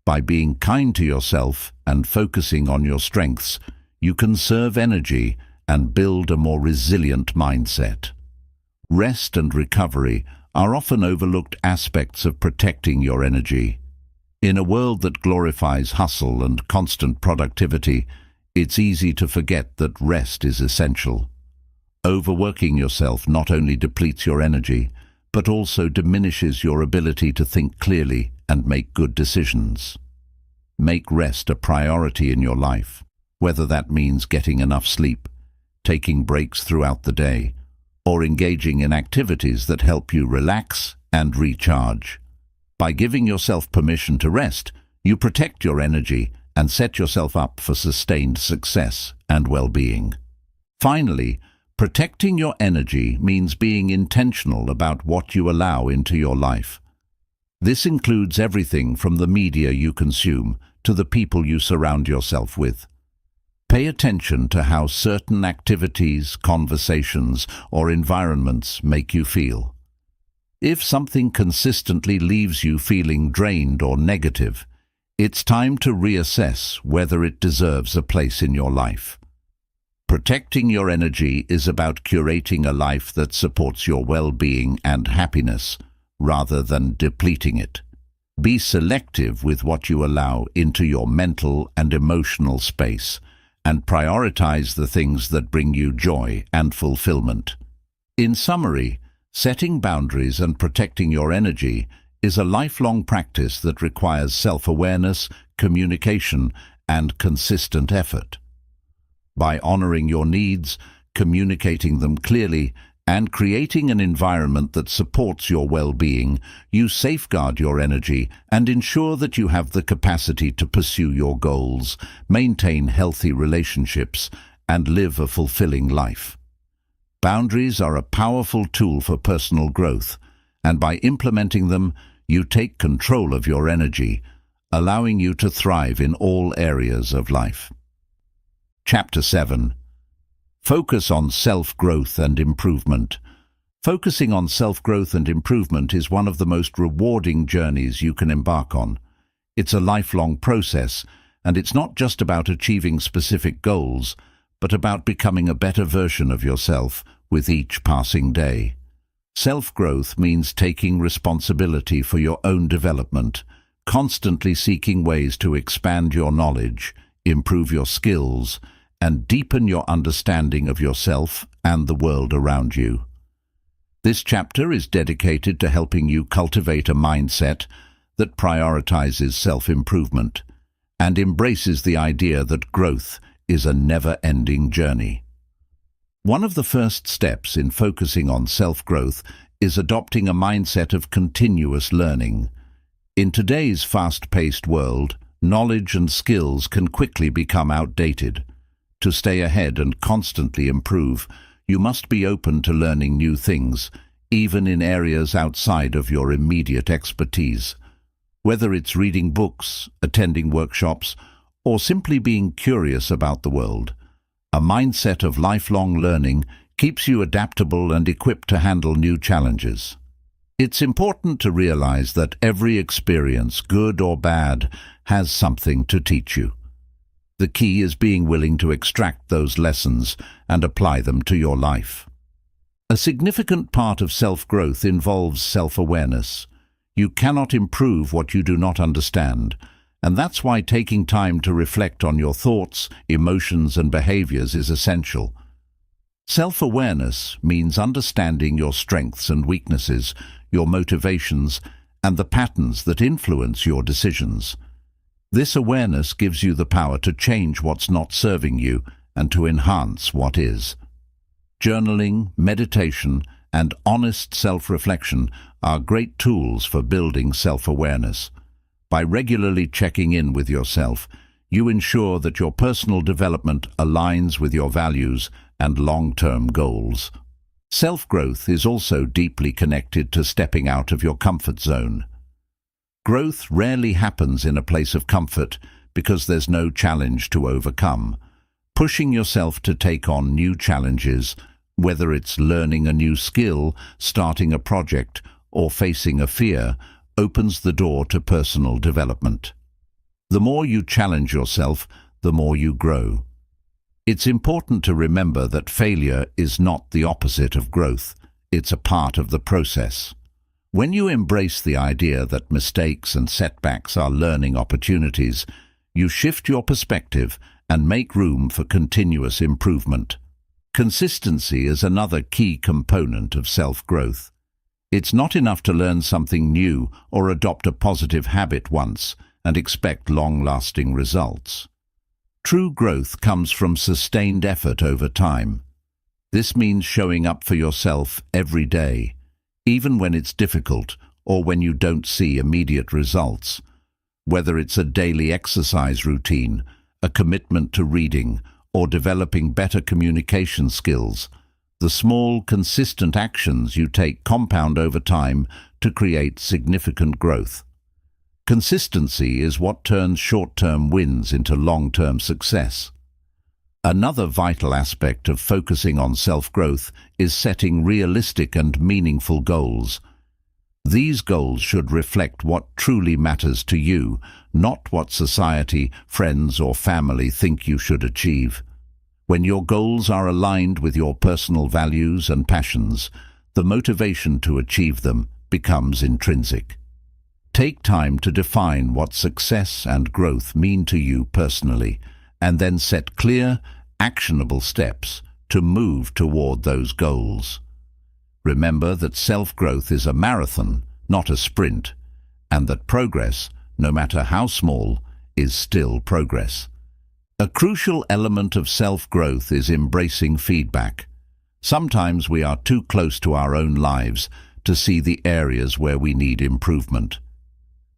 By being kind to yourself and focusing on your strengths, you conserve energy and build a more resilient mindset. Rest and recovery are often overlooked aspects of protecting your energy. In a world that glorifies hustle and constant productivity, it's easy to forget that rest is essential. Overworking yourself not only depletes your energy, but also diminishes your ability to think clearly and make good decisions. Make rest a priority in your life, whether that means getting enough sleep, taking breaks throughout the day, or engaging in activities that help you relax and recharge. By giving yourself permission to rest, you protect your energy and set yourself up for sustained success and well-being. Finally, protecting your energy means being intentional about what you allow into your life. This includes everything from the media you consume to the people you surround yourself with. Pay attention to how certain activities, conversations, or environments make you feel. If something consistently leaves you feeling drained or negative, it's time to reassess whether it deserves a place in your life. Protecting your energy is about curating a life that supports your well-being and happiness, rather than depleting it. Be selective with what you allow into your mental and emotional space, and prioritize the things that bring you joy and fulfillment. In summary, Setting boundaries and protecting your energy is a lifelong practice that requires self-awareness, communication, and consistent effort. By honoring your needs, communicating them clearly, and creating an environment that supports your well-being, you safeguard your energy and ensure that you have the capacity to pursue your goals, maintain healthy relationships, and live a fulfilling life. Boundaries are a powerful tool for personal growth, and by implementing them, you take control of your energy, allowing you to thrive in all areas of life. Chapter 7. Focus on self-growth and improvement. Focusing on self-growth and improvement is one of the most rewarding journeys you can embark on. It's a lifelong process, and it's not just about achieving specific goals, but about becoming a better version of yourself with each passing day. Self-growth means taking responsibility for your own development, constantly seeking ways to expand your knowledge, improve your skills, and deepen your understanding of yourself and the world around you. This chapter is dedicated to helping you cultivate a mindset that prioritizes self-improvement and embraces the idea that growth is a never-ending journey. One of the first steps in focusing on self-growth is adopting a mindset of continuous learning. In today's fast-paced world, knowledge and skills can quickly become outdated. To stay ahead and constantly improve, you must be open to learning new things, even in areas outside of your immediate expertise. Whether it's reading books, attending workshops, or simply being curious about the world, a mindset of lifelong learning keeps you adaptable and equipped to handle new challenges. It's important to realize that every experience, good or bad, has something to teach you. The key is being willing to extract those lessons and apply them to your life. A significant part of self-growth involves self-awareness. You cannot improve what you do not understand, and that's why taking time to reflect on your thoughts, emotions, and behaviors is essential. Self-awareness means understanding your strengths and weaknesses, your motivations, and the patterns that influence your decisions. This awareness gives you the power to change what's not serving you and to enhance what is. Journaling, meditation, and honest self-reflection are great tools for building self-awareness. By regularly checking in with yourself, you ensure that your personal development aligns with your values and long-term goals. Self-growth is also deeply connected to stepping out of your comfort zone. Growth rarely happens in a place of comfort because there's no challenge to overcome. Pushing yourself to take on new challenges, whether it's learning a new skill, starting a project, or facing a fear, opens the door to personal development. The more you challenge yourself, the more you grow. It's important to remember that failure is not the opposite of growth. It's a part of the process. When you embrace the idea that mistakes and setbacks are learning opportunities, you shift your perspective and make room for continuous improvement. Consistency is another key component of self-growth. It's not enough to learn something new or adopt a positive habit once and expect long-lasting results. True growth comes from sustained effort over time. This means showing up for yourself every day, even when it's difficult or when you don't see immediate results. Whether it's a daily exercise routine, a commitment to reading, or developing better communication skills, the small, consistent actions you take compound over time to create significant growth. Consistency is what turns short-term wins into long-term success. Another vital aspect of focusing on self-growth is setting realistic and meaningful goals. These goals should reflect what truly matters to you, not what society, friends, or family think you should achieve. When your goals are aligned with your personal values and passions, the motivation to achieve them becomes intrinsic. Take time to define what success and growth mean to you personally, and then set clear, actionable steps to move toward those goals. Remember that self-growth is a marathon, not a sprint, and that progress, no matter how small, is still progress. A crucial element of self-growth is embracing feedback. Sometimes we are too close to our own lives to see the areas where we need improvement.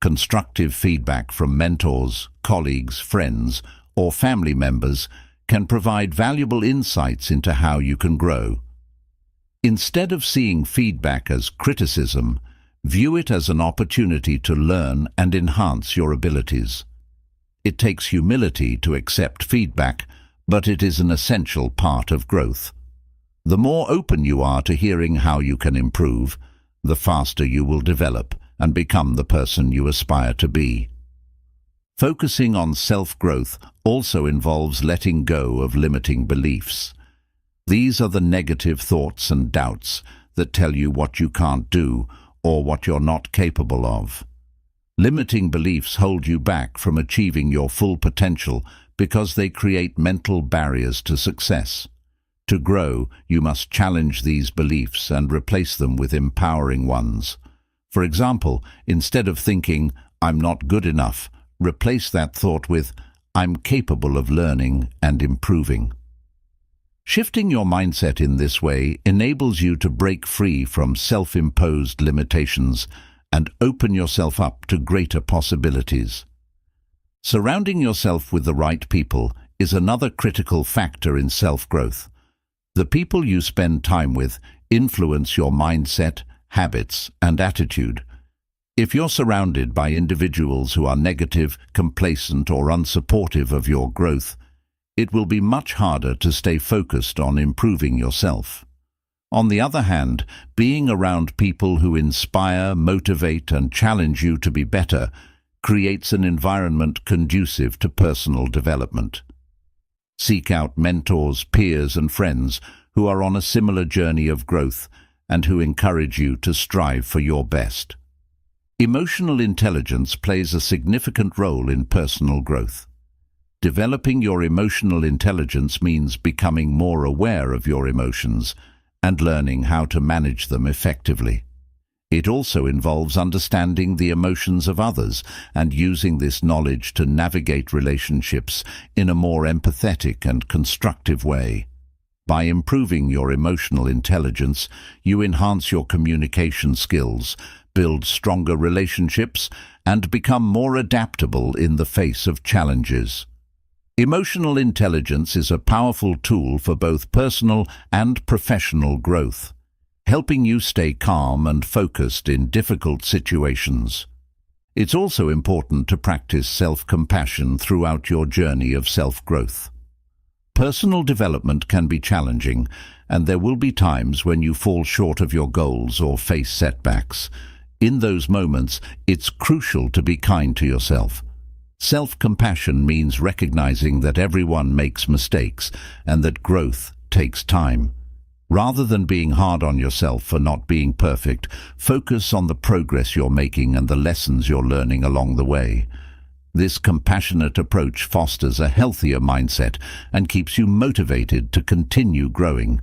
Constructive feedback from mentors, colleagues, friends, or family members can provide valuable insights into how you can grow. Instead of seeing feedback as criticism, view it as an opportunity to learn and enhance your abilities. It takes humility to accept feedback, but it is an essential part of growth. The more open you are to hearing how you can improve, the faster you will develop and become the person you aspire to be. Focusing on self-growth also involves letting go of limiting beliefs. These are the negative thoughts and doubts that tell you what you can't do or what you're not capable of. Limiting beliefs hold you back from achieving your full potential because they create mental barriers to success. To grow, you must challenge these beliefs and replace them with empowering ones. For example, instead of thinking, "I'm not good enough," replace that thought with, "I'm capable of learning and improving." Shifting your mindset in this way enables you to break free from self-imposed limitations and open yourself up to greater possibilities. Surrounding yourself with the right people is another critical factor in self-growth. The people you spend time with influence your mindset, habits, and attitude. If you're surrounded by individuals who are negative, complacent, or unsupportive of your growth, it will be much harder to stay focused on improving yourself. On the other hand, being around people who inspire, motivate, and challenge you to be better creates an environment conducive to personal development. Seek out mentors, peers, and friends who are on a similar journey of growth and who encourage you to strive for your best. Emotional intelligence plays a significant role in personal growth. Developing your emotional intelligence means becoming more aware of your emotions and learning how to manage them effectively. It also involves understanding the emotions of others and using this knowledge to navigate relationships in a more empathetic and constructive way. By improving your emotional intelligence, you enhance your communication skills, build stronger relationships, and become more adaptable in the face of challenges. Emotional intelligence is a powerful tool for both personal and professional growth, helping you stay calm and focused in difficult situations. It's also important to practice self-compassion throughout your journey of self-growth. Personal development can be challenging, and there will be times when you fall short of your goals or face setbacks. In those moments, it's crucial to be kind to yourself. Self-compassion means recognizing that everyone makes mistakes and that growth takes time. Rather than being hard on yourself for not being perfect, focus on the progress you're making and the lessons you're learning along the way. This compassionate approach fosters a healthier mindset and keeps you motivated to continue growing.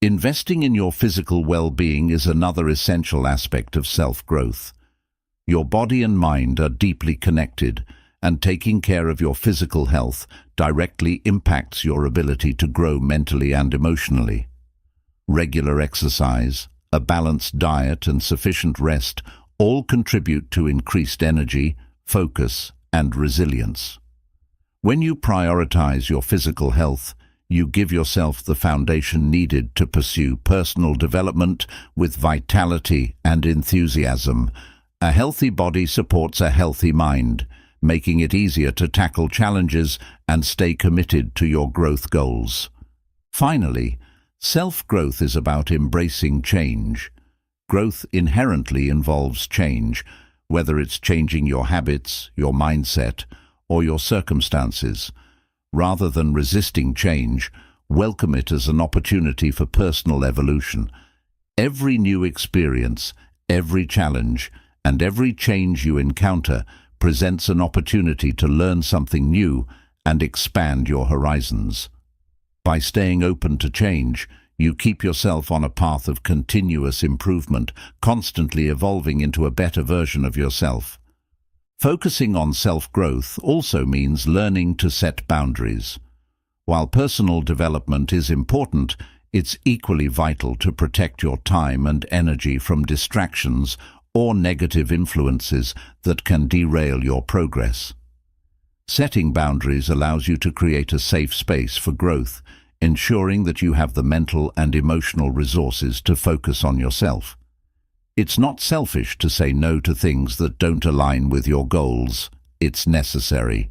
Investing in your physical well-being is another essential aspect of self-growth. Your body and mind are deeply connected, and taking care of your physical health directly impacts your ability to grow mentally and emotionally. Regular exercise, a balanced diet, and sufficient rest all contribute to increased energy, focus, and resilience. When you prioritize your physical health, you give yourself the foundation needed to pursue personal development with vitality and enthusiasm. A healthy body supports a healthy mind, making it easier to tackle challenges and stay committed to your growth goals. Finally, self-growth is about embracing change. Growth inherently involves change, whether it's changing your habits, your mindset, or your circumstances. Rather than resisting change, welcome it as an opportunity for personal evolution. Every new experience, every challenge, and every change you encounter presents an opportunity to learn something new and expand your horizons. By staying open to change, You keep yourself on a path of continuous improvement, constantly evolving into a better version of yourself. Focusing on self-growth also means learning to set boundaries. While personal development is important, it's equally vital to protect your time and energy from distractions or negative influences that can derail your progress. Setting boundaries allows you to create a safe space for growth, ensuring that you have the mental and emotional resources to focus on yourself. It's not selfish to say no to things that don't align with your goals. It's necessary.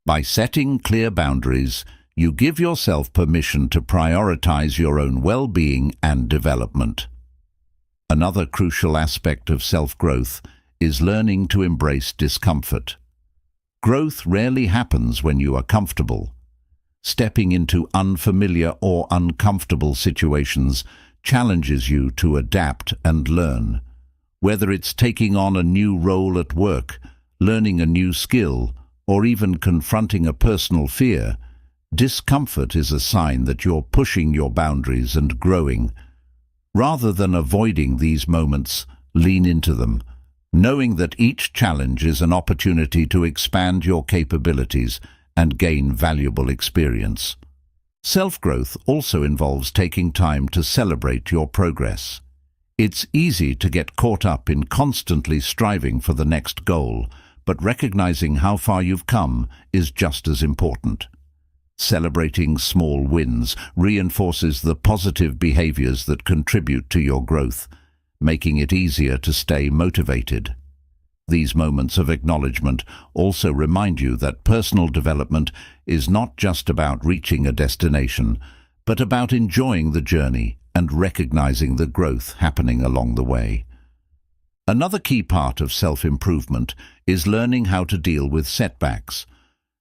By setting clear boundaries, you give yourself permission to prioritize your own well-being and development. Another crucial aspect of self-growth is learning to embrace discomfort. Growth rarely happens when you are comfortable. Stepping into unfamiliar or uncomfortable situations challenges you to adapt and learn. Whether it's taking on a new role at work, learning a new skill, or even confronting a personal fear, discomfort is a sign that you're pushing your boundaries and growing. Rather than avoiding these moments, lean into them, knowing that each challenge is an opportunity to expand your capabilities and gain valuable experience. Self-growth also involves taking time to celebrate your progress. It's easy to get caught up in constantly striving for the next goal, but recognizing how far you've come is just as important. Celebrating small wins reinforces the positive behaviors that contribute to your growth, making it easier to stay motivated. These moments of acknowledgement also remind you that personal development is not just about reaching a destination, but about enjoying the journey and recognizing the growth happening along the way. Another key part of self-improvement is learning how to deal with setbacks.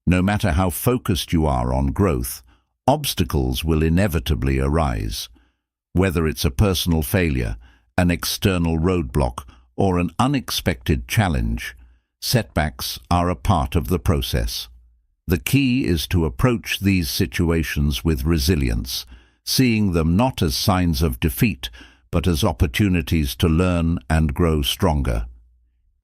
No matter how focused you are on growth, obstacles will inevitably arise. Whether it's a personal failure, an external roadblock, or an unexpected challenge, setbacks are a part of the process. The key is to approach these situations with resilience, seeing them not as signs of defeat, but as opportunities to learn and grow stronger.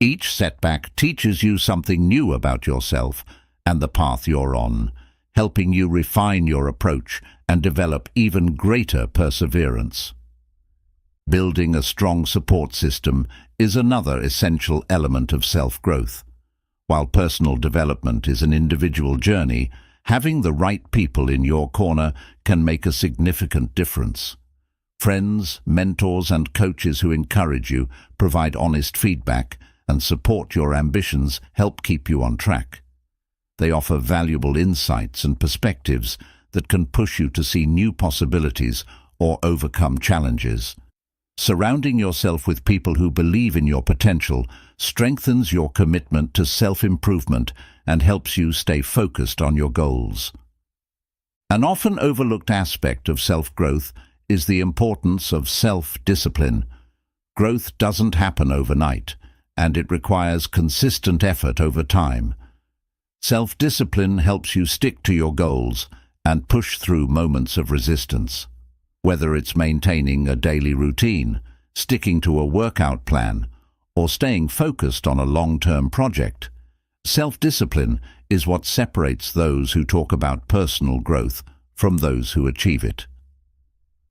Each setback teaches you something new about yourself and the path you're on, helping you refine your approach and develop even greater perseverance. Building a strong support system is another essential element of self-growth. While personal development is an individual journey, having the right people in your corner can make a significant difference. Friends, mentors, and coaches who encourage you, provide honest feedback, and support your ambitions help keep you on track. They offer valuable insights and perspectives that can push you to see new possibilities or overcome challenges. Surrounding yourself with people who believe in your potential strengthens your commitment to self-improvement and helps you stay focused on your goals. An often overlooked aspect of self-growth is the importance of self-discipline. Growth doesn't happen overnight, and it requires consistent effort over time. Self-discipline helps you stick to your goals and push through moments of resistance. Whether it's maintaining a daily routine, sticking to a workout plan, or staying focused on a long-term project, self-discipline is what separates those who talk about personal growth from those who achieve it.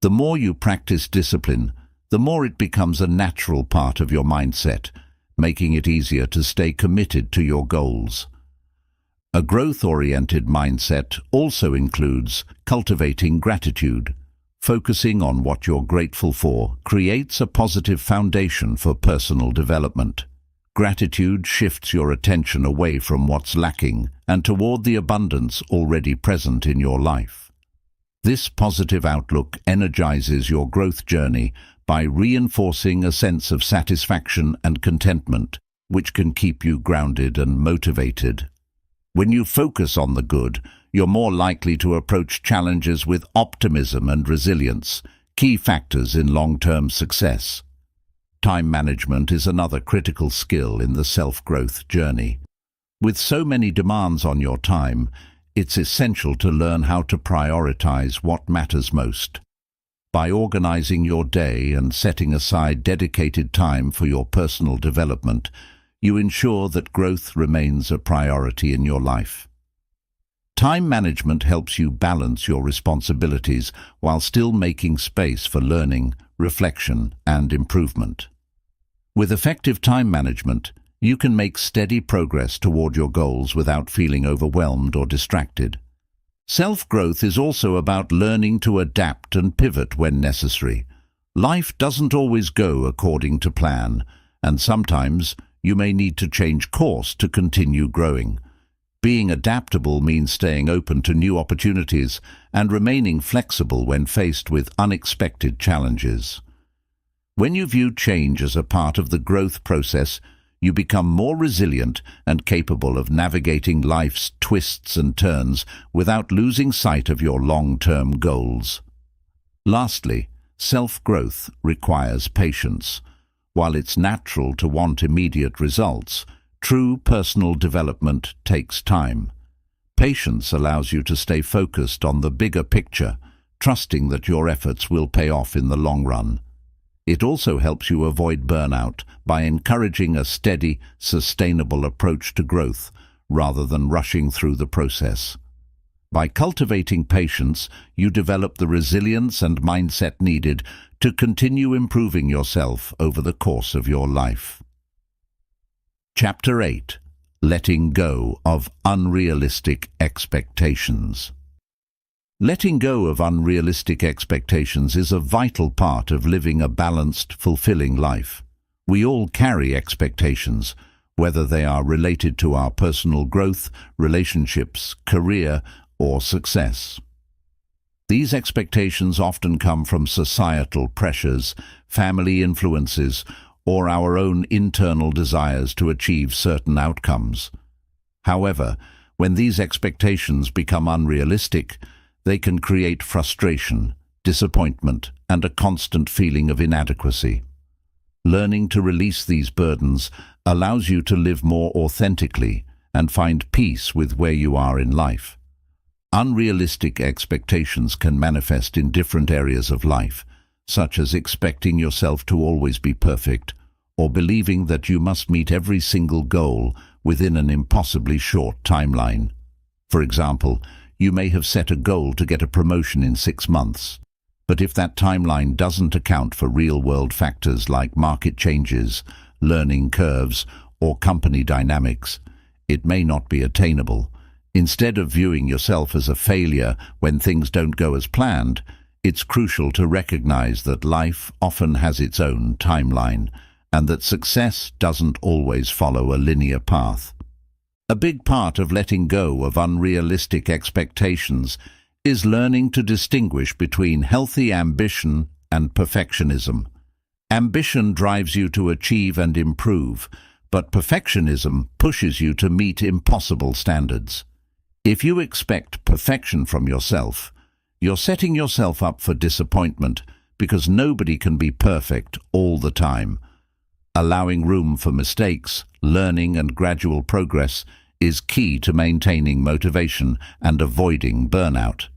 The more you practice discipline, the more it becomes a natural part of your mindset, making it easier to stay committed to your goals. A growth-oriented mindset also includes cultivating gratitude. Focusing on what you're grateful for creates a positive foundation for personal development. Gratitude shifts your attention away from what's lacking and toward the abundance already present in your life. This positive outlook energizes your growth journey by reinforcing a sense of satisfaction and contentment, which can keep you grounded and motivated. When you focus on the good, you're more likely to approach challenges with optimism and resilience, key factors in long-term success. Time management is another critical skill in the self-growth journey. With so many demands on your time, it's essential to learn how to prioritize what matters most. By organizing your day and setting aside dedicated time for your personal development, you ensure that growth remains a priority in your life. Time management helps you balance your responsibilities while still making space for learning, reflection, and improvement. With effective time management, you can make steady progress toward your goals without feeling overwhelmed or distracted. Self-growth is also about learning to adapt and pivot when necessary. Life doesn't always go according to plan, and sometimes you may need to change course to continue growing. Being adaptable means staying open to new opportunities and remaining flexible when faced with unexpected challenges. When you view change as a part of the growth process, you become more resilient and capable of navigating life's twists and turns without losing sight of your long-term goals. Lastly, self-growth requires patience. While it's natural to want immediate results, true personal development takes time. Patience allows you to stay focused on the bigger picture, trusting that your efforts will pay off in the long run. It also helps you avoid burnout by encouraging a steady, sustainable approach to growth rather than rushing through the process. By cultivating patience, you develop the resilience and mindset needed to continue improving yourself over the course of your life. Chapter 8. Letting Go of Unrealistic Expectations. Letting go of unrealistic expectations is a vital part of living a balanced, fulfilling life. We all carry expectations, whether they are related to our personal growth, relationships, career, or success. These expectations often come from societal pressures, family influences, or our own internal desires to achieve certain outcomes. However, when these expectations become unrealistic, they can create frustration, disappointment, and a constant feeling of inadequacy. Learning to release these burdens allows you to live more authentically and find peace with where you are in life. Unrealistic expectations can manifest in different areas of life, such as expecting yourself to always be perfect, or believing that you must meet every single goal within an impossibly short timeline. For example, you may have set a goal to get a promotion in 6 months, but if that timeline doesn't account for real-world factors like market changes, learning curves, or company dynamics, it may not be attainable. Instead of viewing yourself as a failure when things don't go as planned, it's crucial to recognize that life often has its own timeline, and that success doesn't always follow a linear path. A big part of letting go of unrealistic expectations is learning to distinguish between healthy ambition and perfectionism. Ambition drives you to achieve and improve, but perfectionism pushes you to meet impossible standards. If you expect perfection from yourself, you're setting yourself up for disappointment because nobody can be perfect all the time. Allowing room for mistakes, learning, and gradual progress is key to maintaining motivation and avoiding burnout.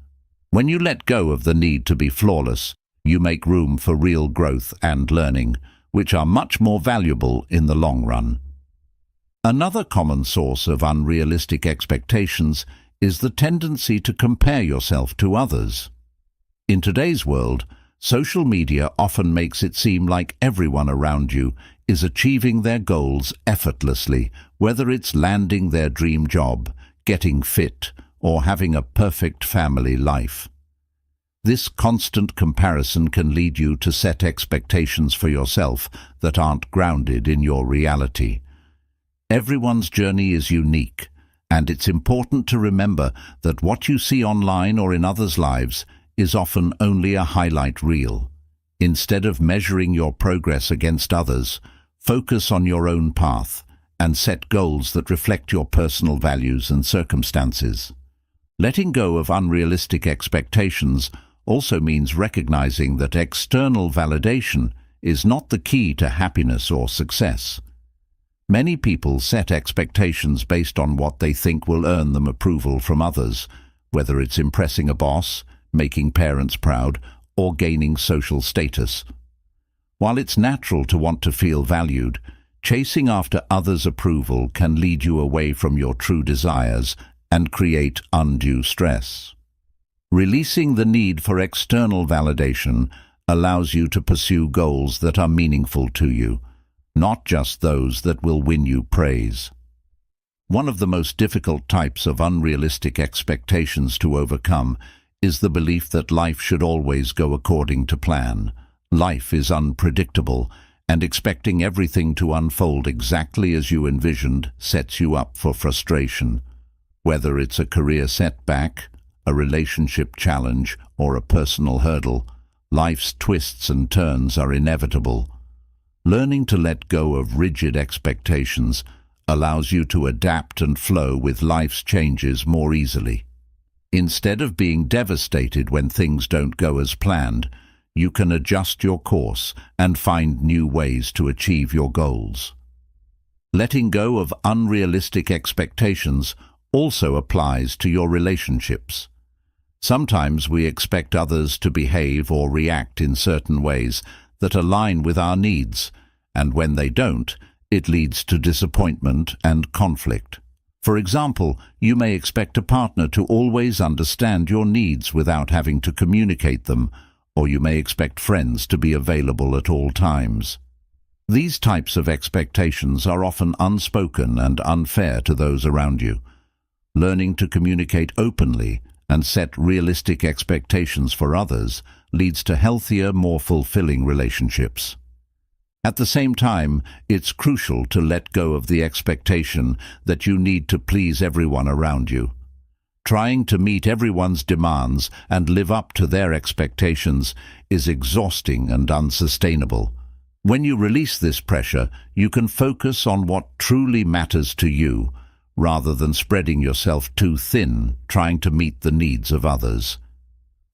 When you let go of the need to be flawless, you make room for real growth and learning, which are much more valuable in the long run. Another common source of unrealistic expectations is the tendency to compare yourself to others. In today's world, social media often makes it seem like everyone around you is achieving their goals effortlessly, whether it's landing their dream job, getting fit, or having a perfect family life. This constant comparison can lead you to set expectations for yourself that aren't grounded in your reality. Everyone's journey is unique, and it's important to remember that what you see online or in others' lives is often only a highlight reel. Instead of measuring your progress against others, focus on your own path and set goals that reflect your personal values and circumstances. Letting go of unrealistic expectations also means recognizing that external validation is not the key to happiness or success. Many people set expectations based on what they think will earn them approval from others, whether it's impressing a boss, making parents proud, or gaining social status. While it's natural to want to feel valued, chasing after others' approval can lead you away from your true desires and create undue stress. Releasing the need for external validation allows you to pursue goals that are meaningful to you, not just those that will win you praise. One of the most difficult types of unrealistic expectations to overcome is the belief that life should always go according to plan. Life is unpredictable, and expecting everything to unfold exactly as you envisioned sets you up for frustration. Whether it's a career setback, a relationship challenge, or a personal hurdle, life's twists and turns are inevitable. Learning to let go of rigid expectations allows you to adapt and flow with life's changes more easily. Instead of being devastated when things don't go as planned, you can adjust your course and find new ways to achieve your goals. Letting go of unrealistic expectations also applies to your relationships. Sometimes we expect others to behave or react in certain ways that align with our needs, and when they don't, it leads to disappointment and conflict. For example, you may expect a partner to always understand your needs without having to communicate them, or you may expect friends to be available at all times. These types of expectations are often unspoken and unfair to those around you. Learning to communicate openly and set realistic expectations for others leads to healthier, more fulfilling relationships. At the same time, it's crucial to let go of the expectation that you need to please everyone around you. Trying to meet everyone's demands and live up to their expectations is exhausting and unsustainable. When you release this pressure, you can focus on what truly matters to you, rather than spreading yourself too thin trying to meet the needs of others.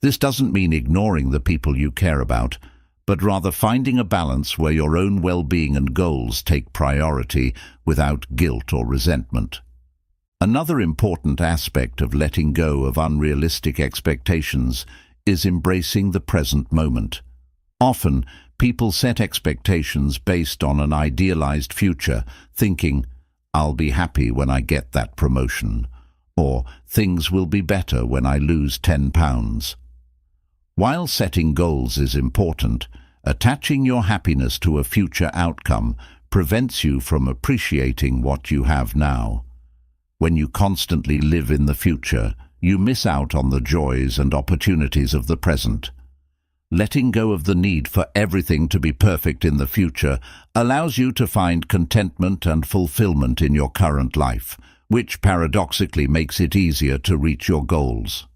This doesn't mean ignoring the people you care about, but rather finding a balance where your own well-being and goals take priority without guilt or resentment. Another important aspect of letting go of unrealistic expectations is embracing the present moment. Often, people set expectations based on an idealized future, thinking, "I'll be happy when I get that promotion," or "Things will be better when I lose 10 pounds." While setting goals is important, attaching your happiness to a future outcome prevents you from appreciating what you have now. When you constantly live in the future, you miss out on the joys and opportunities of the present. Letting go of the need for everything to be perfect in the future allows you to find contentment and fulfillment in your current life, which paradoxically makes it easier to reach your goals.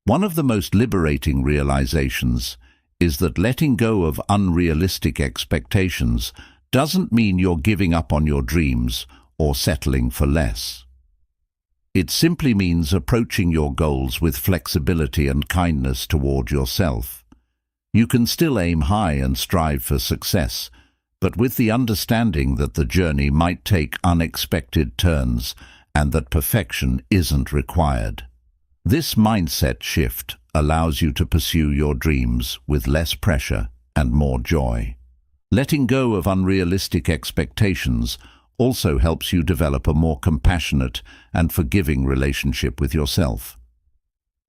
One of the most liberating realizations is that letting go of unrealistic expectations doesn't mean you're giving up on your dreams or settling for less. It simply means approaching your goals with flexibility and kindness toward yourself. You can still aim high and strive for success, but with the understanding that the journey might take unexpected turns and that perfection isn't required. This mindset shift allows you to pursue your dreams with less pressure and more joy. Letting go of unrealistic expectations also helps you develop a more compassionate and forgiving relationship with yourself.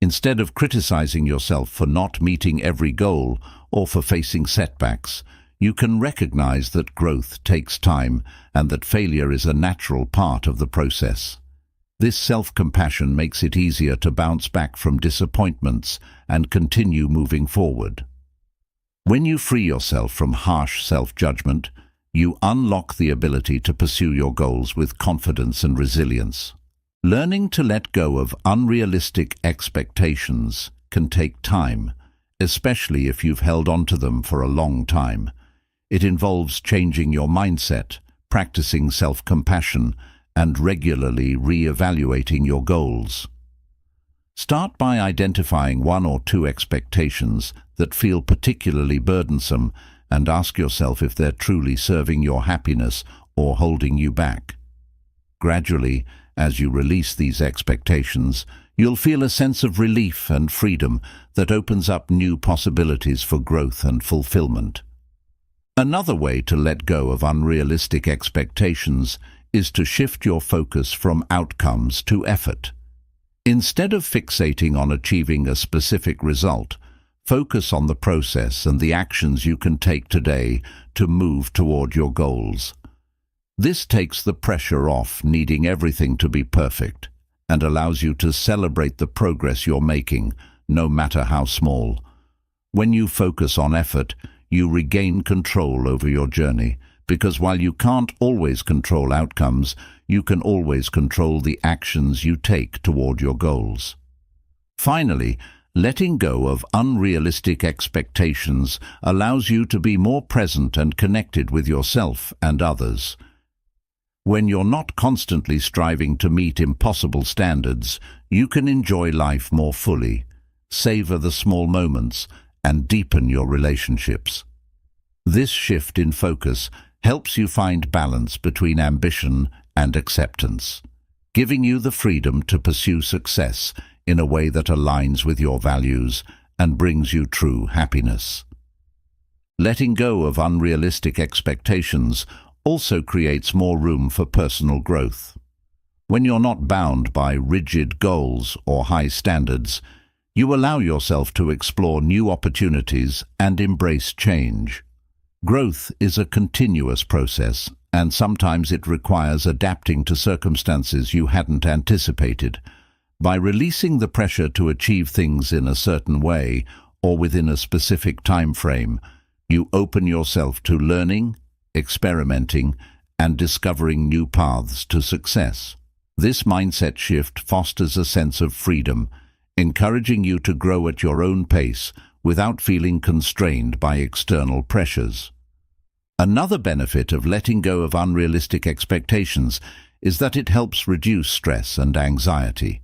Instead of criticizing yourself for not meeting every goal or for facing setbacks, you can recognize that growth takes time and that failure is a natural part of the process. This self-compassion makes it easier to bounce back from disappointments and continue moving forward. When you free yourself from harsh self-judgment, you unlock the ability to pursue your goals with confidence and resilience. Learning to let go of unrealistic expectations can take time, especially if you've held on to them for a long time. It involves changing your mindset, practicing self-compassion, and regularly re-evaluating your goals. Start by identifying one or two expectations that feel particularly burdensome and ask yourself if they're truly serving your happiness or holding you back. Gradually, as you release these expectations, You'll feel a sense of relief and freedom that opens up new possibilities for growth and fulfillment. Another way to let go of unrealistic expectations is to shift your focus from outcomes to effort. Instead of fixating on achieving a specific result, focus on the process and the actions you can take today to move toward your goals. This takes the pressure off needing everything to be perfect and allows you to celebrate the progress you're making, no matter how small. When you focus on effort, you regain control over your journey, because while you can't always control outcomes, you can always control the actions you take toward your goals. Finally, letting go of unrealistic expectations allows you to be more present and connected with yourself and others. When you're not constantly striving to meet impossible standards, you can enjoy life more fully, savor the small moments, and deepen your relationships. This shift in focus helps you find balance between ambition and acceptance, giving you the freedom to pursue success in a way that aligns with your values and brings you true happiness. Letting go of unrealistic expectations also creates more room for personal growth. When you're not bound by rigid goals or high standards, you allow yourself to explore new opportunities and embrace change. Growth is a continuous process, and sometimes it requires adapting to circumstances you hadn't anticipated. By releasing the pressure to achieve things in a certain way or within a specific time frame, you open yourself to learning, experimenting, and discovering new paths to success. This mindset shift fosters a sense of freedom, encouraging you to grow at your own pace without feeling constrained by external pressures. Another benefit of letting go of unrealistic expectations is that it helps reduce stress and anxiety.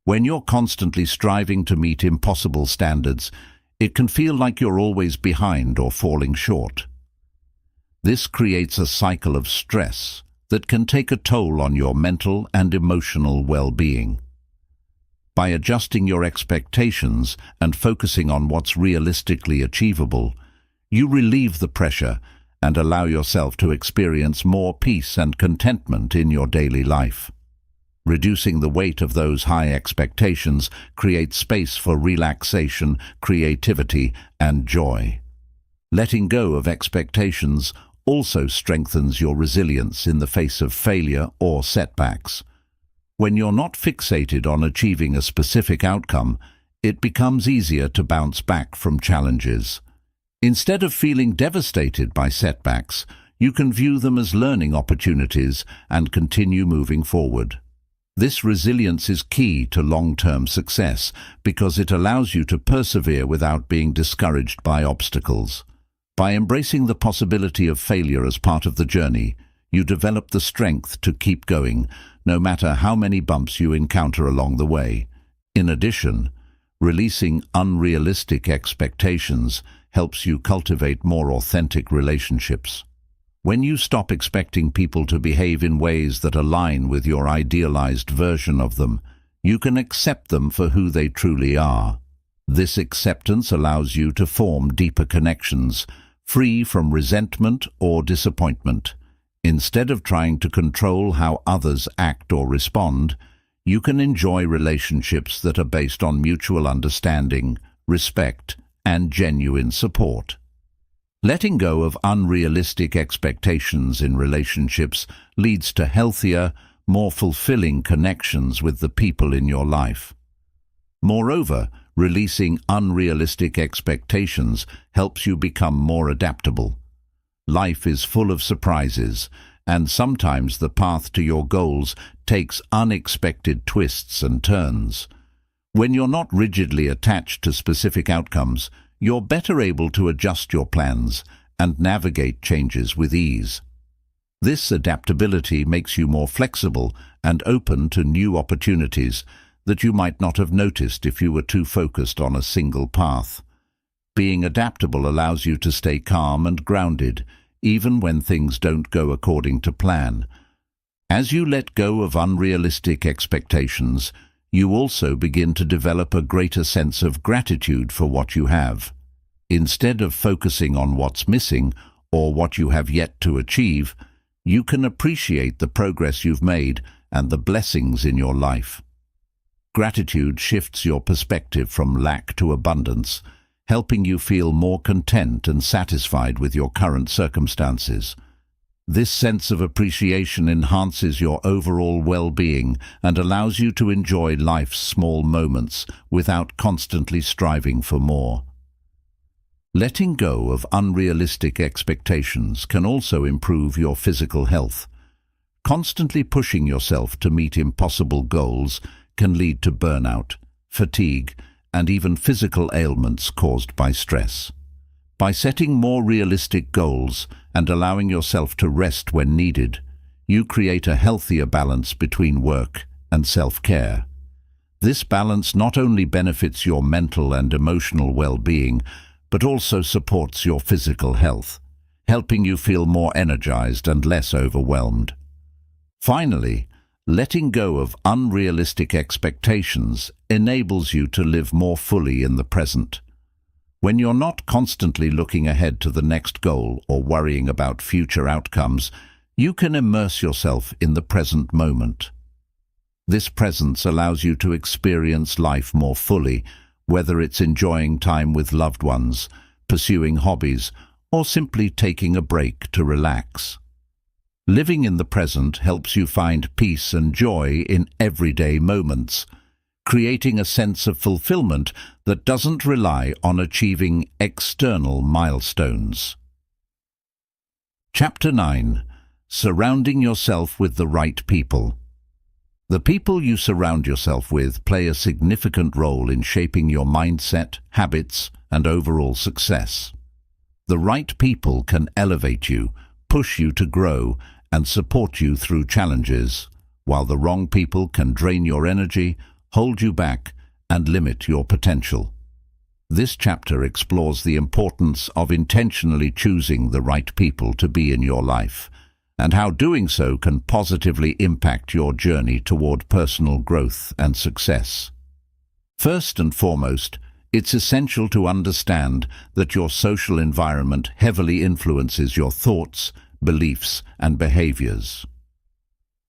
When you're constantly striving to meet impossible standards, it can feel like you're always behind or falling short. This creates a cycle of stress that can take a toll on your mental and emotional well-being. By adjusting your expectations and focusing on what's realistically achievable, you relieve the pressure and allow yourself to experience more peace and contentment in your daily life. Reducing the weight of those high expectations creates space for relaxation, creativity, and joy. Letting go of expectations also strengthens your resilience in the face of failure or setbacks. When you're not fixated on achieving a specific outcome, it becomes easier to bounce back from challenges. Instead of feeling devastated by setbacks, you can view them as learning opportunities and continue moving forward. This resilience is key to long-term success because it allows you to persevere without being discouraged by obstacles. By embracing the possibility of failure as part of the journey, you develop the strength to keep going, no matter how many bumps you encounter along the way. In addition, releasing unrealistic expectations helps you cultivate more authentic relationships. When you stop expecting people to behave in ways that align with your idealized version of them, you can accept them for who they truly are. This acceptance allows you to form deeper connections, free from resentment or disappointment. Instead of trying to control how others act or respond, you can enjoy relationships that are based on mutual understanding, respect, and genuine support. Letting go of unrealistic expectations in relationships leads to healthier, more fulfilling connections with the people in your life. Moreover, releasing unrealistic expectations helps you become more adaptable. Life is full of surprises, and sometimes the path to your goals takes unexpected twists and turns. When you're not rigidly attached to specific outcomes, you're better able to adjust your plans and navigate changes with ease. This adaptability makes you more flexible and open to new opportunities that you might not have noticed if you were too focused on a single path. Being adaptable allows you to stay calm and grounded, even when things don't go according to plan. As you let go of unrealistic expectations, you also begin to develop a greater sense of gratitude for what you have. Instead of focusing on what's missing or what you have yet to achieve, you can appreciate the progress you've made and the blessings in your life. Gratitude shifts your perspective from lack to abundance, helping you feel more content and satisfied with your current circumstances. This sense of appreciation enhances your overall well-being and allows you to enjoy life's small moments without constantly striving for more. Letting go of unrealistic expectations can also improve your physical health. Constantly pushing yourself to meet impossible goals can lead to burnout, fatigue, and even physical ailments caused by stress. By setting more realistic goals and allowing yourself to rest when needed, you create a healthier balance between work and self-care. This balance not only benefits your mental and emotional well-being, but also supports your physical health, helping you feel more energized and less overwhelmed. Finally, letting go of unrealistic expectations enables you to live more fully in the present. When you're not constantly looking ahead to the next goal or worrying about future outcomes, you can immerse yourself in the present moment. This presence allows you to experience life more fully, whether it's enjoying time with loved ones, pursuing hobbies, or simply taking a break to relax. Living in the present helps you find peace and joy in everyday moments, creating a sense of fulfillment that doesn't rely on achieving external milestones. Chapter 9. Surrounding yourself with the right people. The people you surround yourself with play a significant role in shaping your mindset, habits, and overall success. The right people can elevate you, push you to grow, and support you through challenges, while the wrong people can drain your energy, hold you back, and limit your potential. This chapter explores the importance of intentionally choosing the right people to be in your life, and how doing so can positively impact your journey toward personal growth and success. First and foremost, it's essential to understand that your social environment heavily influences your thoughts, beliefs, and behaviors.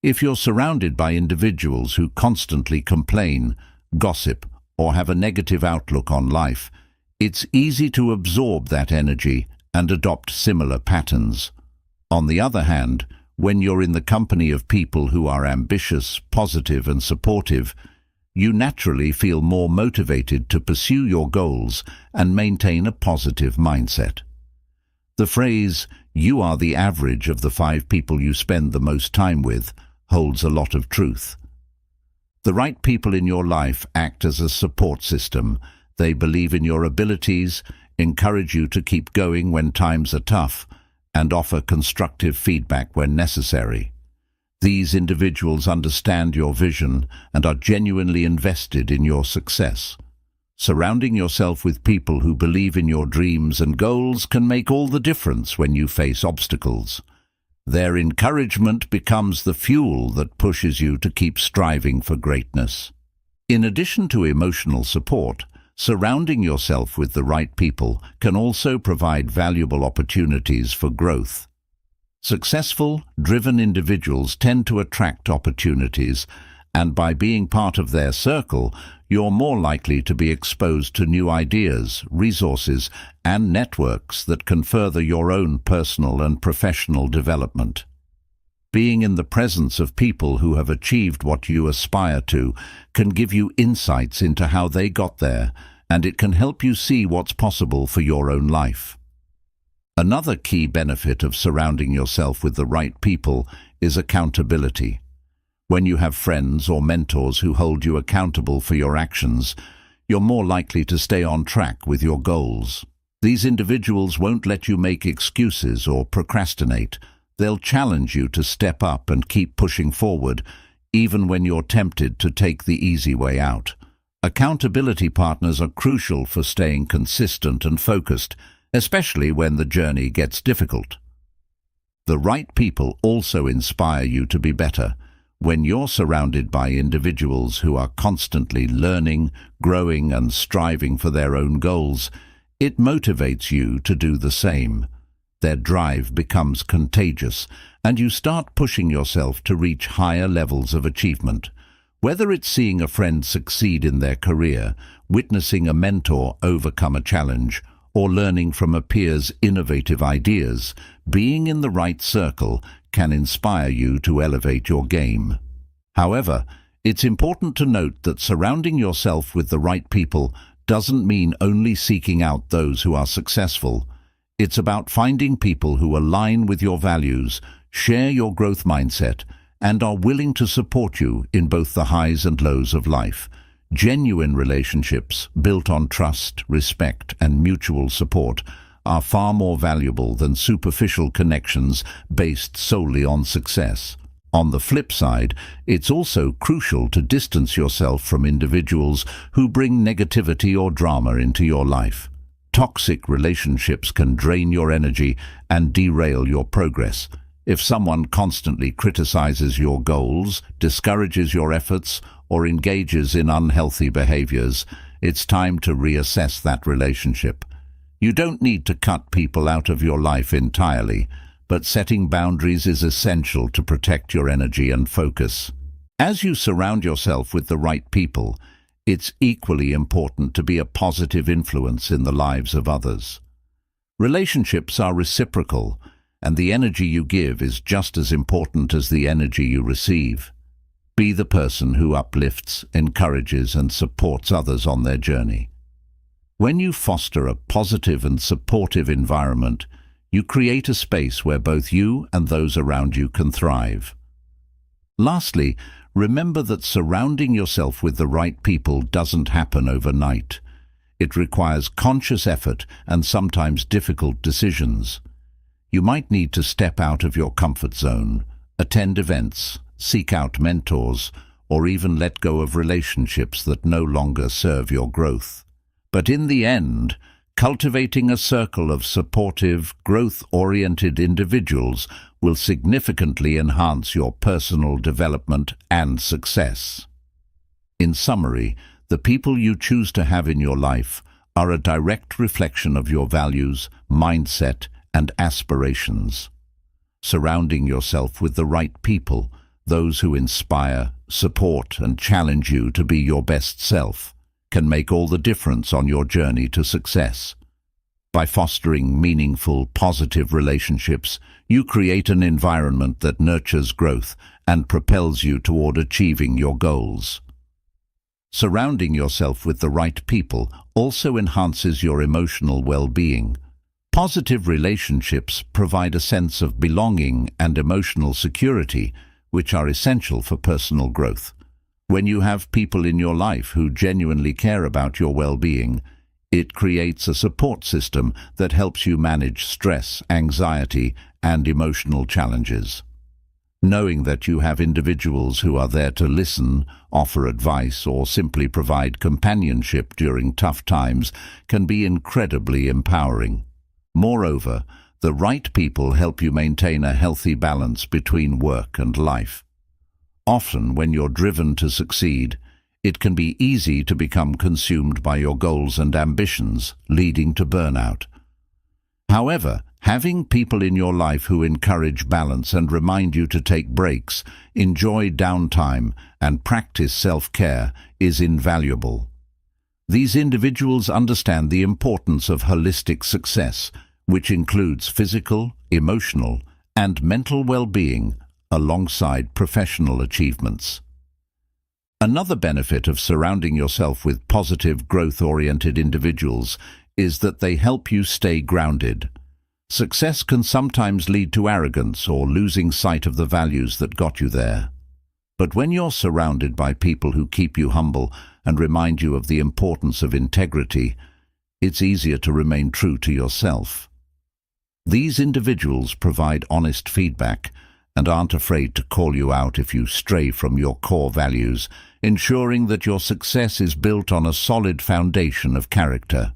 If you're surrounded by individuals who constantly complain, gossip, or have a negative outlook on life, it's easy to absorb that energy and adopt similar patterns. On the other hand, when you're in the company of people who are ambitious, positive, and supportive, you naturally feel more motivated to pursue your goals and maintain a positive mindset. The phrase, "You are the average of the 5 people you spend the most time with," holds a lot of truth. The right people in your life act as a support system. They believe in your abilities, encourage you to keep going when times are tough, and offer constructive feedback when necessary. These individuals understand your vision and are genuinely invested in your success. Surrounding yourself with people who believe in your dreams and goals can make all the difference when you face obstacles. Their encouragement becomes the fuel that pushes you to keep striving for greatness. In addition to emotional support, surrounding yourself with the right people can also provide valuable opportunities for growth. Successful, driven individuals tend to attract opportunities, and by being part of their circle, you're more likely to be exposed to new ideas, resources, and networks that can further your own personal and professional development. Being in the presence of people who have achieved what you aspire to can give you insights into how they got there, and it can help you see what's possible for your own life. Another key benefit of surrounding yourself with the right people is accountability. When you have friends or mentors who hold you accountable for your actions, you're more likely to stay on track with your goals. These individuals won't let you make excuses or procrastinate. They'll challenge you to step up and keep pushing forward, even when you're tempted to take the easy way out. Accountability partners are crucial for staying consistent and focused, especially when the journey gets difficult. The right people also inspire you to be better. When you're surrounded by individuals who are constantly learning, growing, and striving for their own goals, it motivates you to do the same. Their drive becomes contagious, and you start pushing yourself to reach higher levels of achievement. Whether it's seeing a friend succeed in their career, witnessing a mentor overcome a challenge, or learning from a peer's innovative ideas, being in the right circle can inspire you to elevate your game. However, it's important to note that surrounding yourself with the right people doesn't mean only seeking out those who are successful. It's about finding people who align with your values, share your growth mindset, and are willing to support you in both the highs and lows of life. Genuine relationships built on trust, respect, and mutual support are far more valuable than superficial connections based solely on success. On the flip side, it's also crucial to distance yourself from individuals who bring negativity or drama into your life. Toxic relationships can drain your energy and derail your progress. If someone constantly criticizes your goals, discourages your efforts, or engages in unhealthy behaviors, it's time to reassess that relationship. You don't need to cut people out of your life entirely, but setting boundaries is essential to protect your energy and focus. As you surround yourself with the right people, it's equally important to be a positive influence in the lives of others. Relationships are reciprocal, and the energy you give is just as important as the energy you receive. Be the person who uplifts, encourages, and supports others on their journey. When you foster a positive and supportive environment, you create a space where both you and those around you can thrive. Lastly, remember that surrounding yourself with the right people doesn't happen overnight. It requires conscious effort and sometimes difficult decisions. You might need to step out of your comfort zone, attend events, seek out mentors, or even let go of relationships that no longer serve your growth. But in the end, cultivating a circle of supportive, growth-oriented individuals will significantly enhance your personal development and success. In summary, the people you choose to have in your life are a direct reflection of your values, mindset, and aspirations. Surrounding yourself with the right people, those who inspire, support, and challenge you to be your best self, can make all the difference on your journey to success. By fostering meaningful, positive relationships, you create an environment that nurtures growth and propels you toward achieving your goals. Surrounding yourself with the right people also enhances your emotional well-being. Positive relationships provide a sense of belonging and emotional security, which are essential for personal growth. When you have people in your life who genuinely care about your well-being, it creates a support system that helps you manage stress, anxiety, and emotional challenges. Knowing that you have individuals who are there to listen, offer advice, or simply provide companionship during tough times can be incredibly empowering. Moreover, the right people help you maintain a healthy balance between work and life. Often, when you're driven to succeed, it can be easy to become consumed by your goals and ambitions, leading to burnout. However, having people in your life who encourage balance and remind you to take breaks, enjoy downtime, and practice self-care is invaluable. These individuals understand the importance of holistic success, which includes physical, emotional, and mental well-being, alongside professional achievements. Another benefit of surrounding yourself with positive, growth-oriented individuals is that they help you stay grounded. Success can sometimes lead to arrogance or losing sight of the values that got you there. But when you're surrounded by people who keep you humble and remind you of the importance of integrity, it's easier to remain true to yourself. These individuals provide honest feedback and aren't afraid to call you out if you stray from your core values, ensuring that your success is built on a solid foundation of character.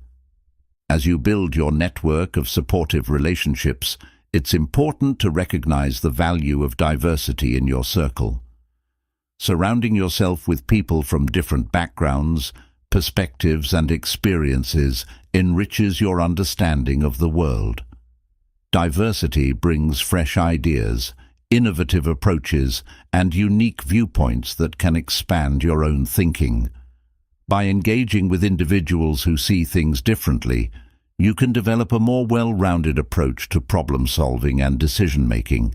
As you build your network of supportive relationships, it's important to recognize the value of diversity in your circle. Surrounding yourself with people from different backgrounds, perspectives, and experiences enriches your understanding of the world. Diversity brings fresh ideas, innovative approaches, and unique viewpoints that can expand your own thinking. By engaging with individuals who see things differently, you can develop a more well-rounded approach to problem-solving and decision-making.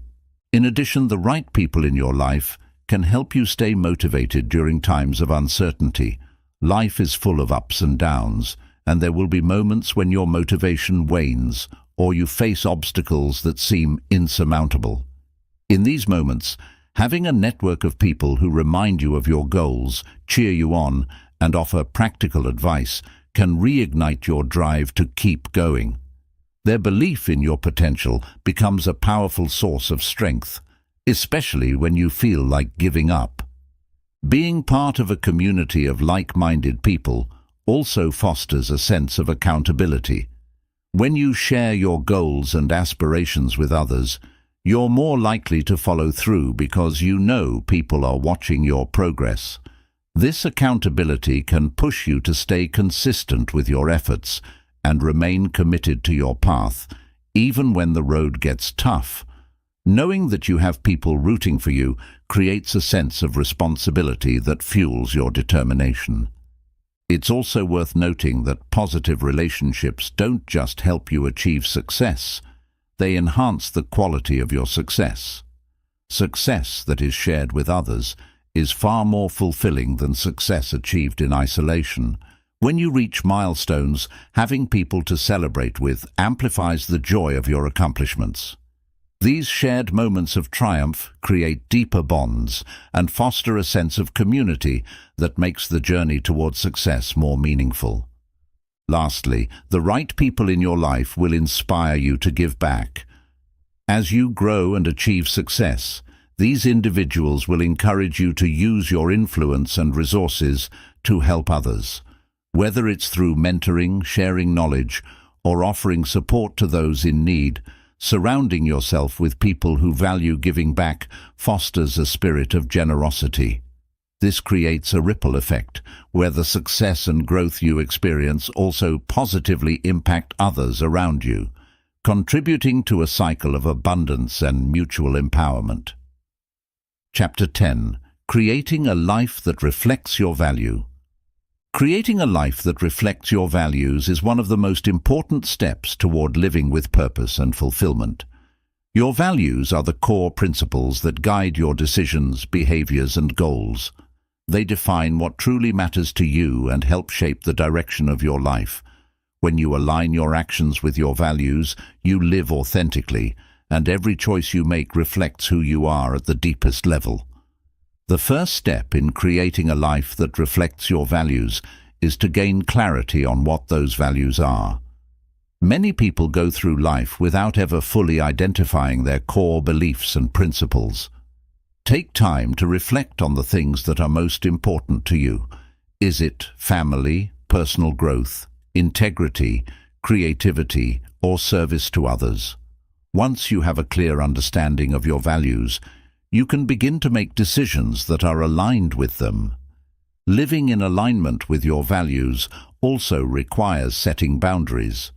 In addition, the right people in your life can help you stay motivated during times of uncertainty. Life is full of ups and downs, and there will be moments when your motivation wanes or you face obstacles that seem insurmountable. In these moments, having a network of people who remind you of your goals, cheer you on, and offer practical advice can reignite your drive to keep going. Their belief in your potential becomes a powerful source of strength, especially when you feel like giving up. Being part of a community of like-minded people also fosters a sense of accountability. When you share your goals and aspirations with others, you're more likely to follow through because you know people are watching your progress. This accountability can push you to stay consistent with your efforts and remain committed to your path, even when the road gets tough. Knowing that you have people rooting for you creates a sense of responsibility that fuels your determination. It's also worth noting that positive relationships don't just help you achieve success, they enhance the quality of your success. Success that is shared with others is far more fulfilling than success achieved in isolation. When you reach milestones, having people to celebrate with amplifies the joy of your accomplishments. These shared moments of triumph create deeper bonds and foster a sense of community that makes the journey towards success more meaningful. Lastly, the right people in your life will inspire you to give back. As you grow and achieve success, these individuals will encourage you to use your influence and resources to help others. Whether it's through mentoring, sharing knowledge, or offering support to those in need, surrounding yourself with people who value giving back fosters a spirit of generosity. This creates a ripple effect, where the success and growth you experience also positively impact others around you, contributing to a cycle of abundance and mutual empowerment. Chapter 10. Creating a life that reflects your value. Creating a life that reflects your values is one of the most important steps toward living with purpose and fulfillment. Your values are the core principles that guide your decisions, behaviors, and goals. They define what truly matters to you and help shape the direction of your life. When you align your actions with your values, you live authentically, and every choice you make reflects who you are at the deepest level. The first step in creating a life that reflects your values is to gain clarity on what those values are. Many people go through life without ever fully identifying their core beliefs and principles. Take time to reflect on the things that are most important to you. Is it family, personal growth, integrity, creativity, or service to others? Once you have a clear understanding of your values, you can begin to make decisions that are aligned with them. Living in alignment with your values also requires setting boundaries.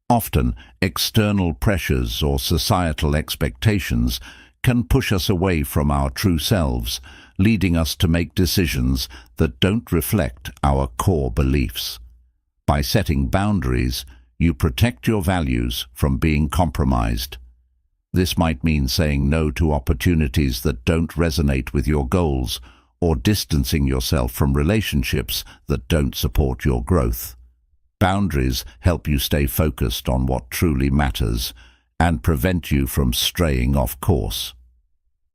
Often, external pressures or societal expectations can push us away from our true selves, leading us to make decisions that don't reflect our core beliefs. By setting boundaries, you protect your values from being compromised. This might mean saying no to opportunities that don't resonate with your goals, or distancing yourself from relationships that don't support your growth. Boundaries help you stay focused on what truly matters and prevent you from straying off course.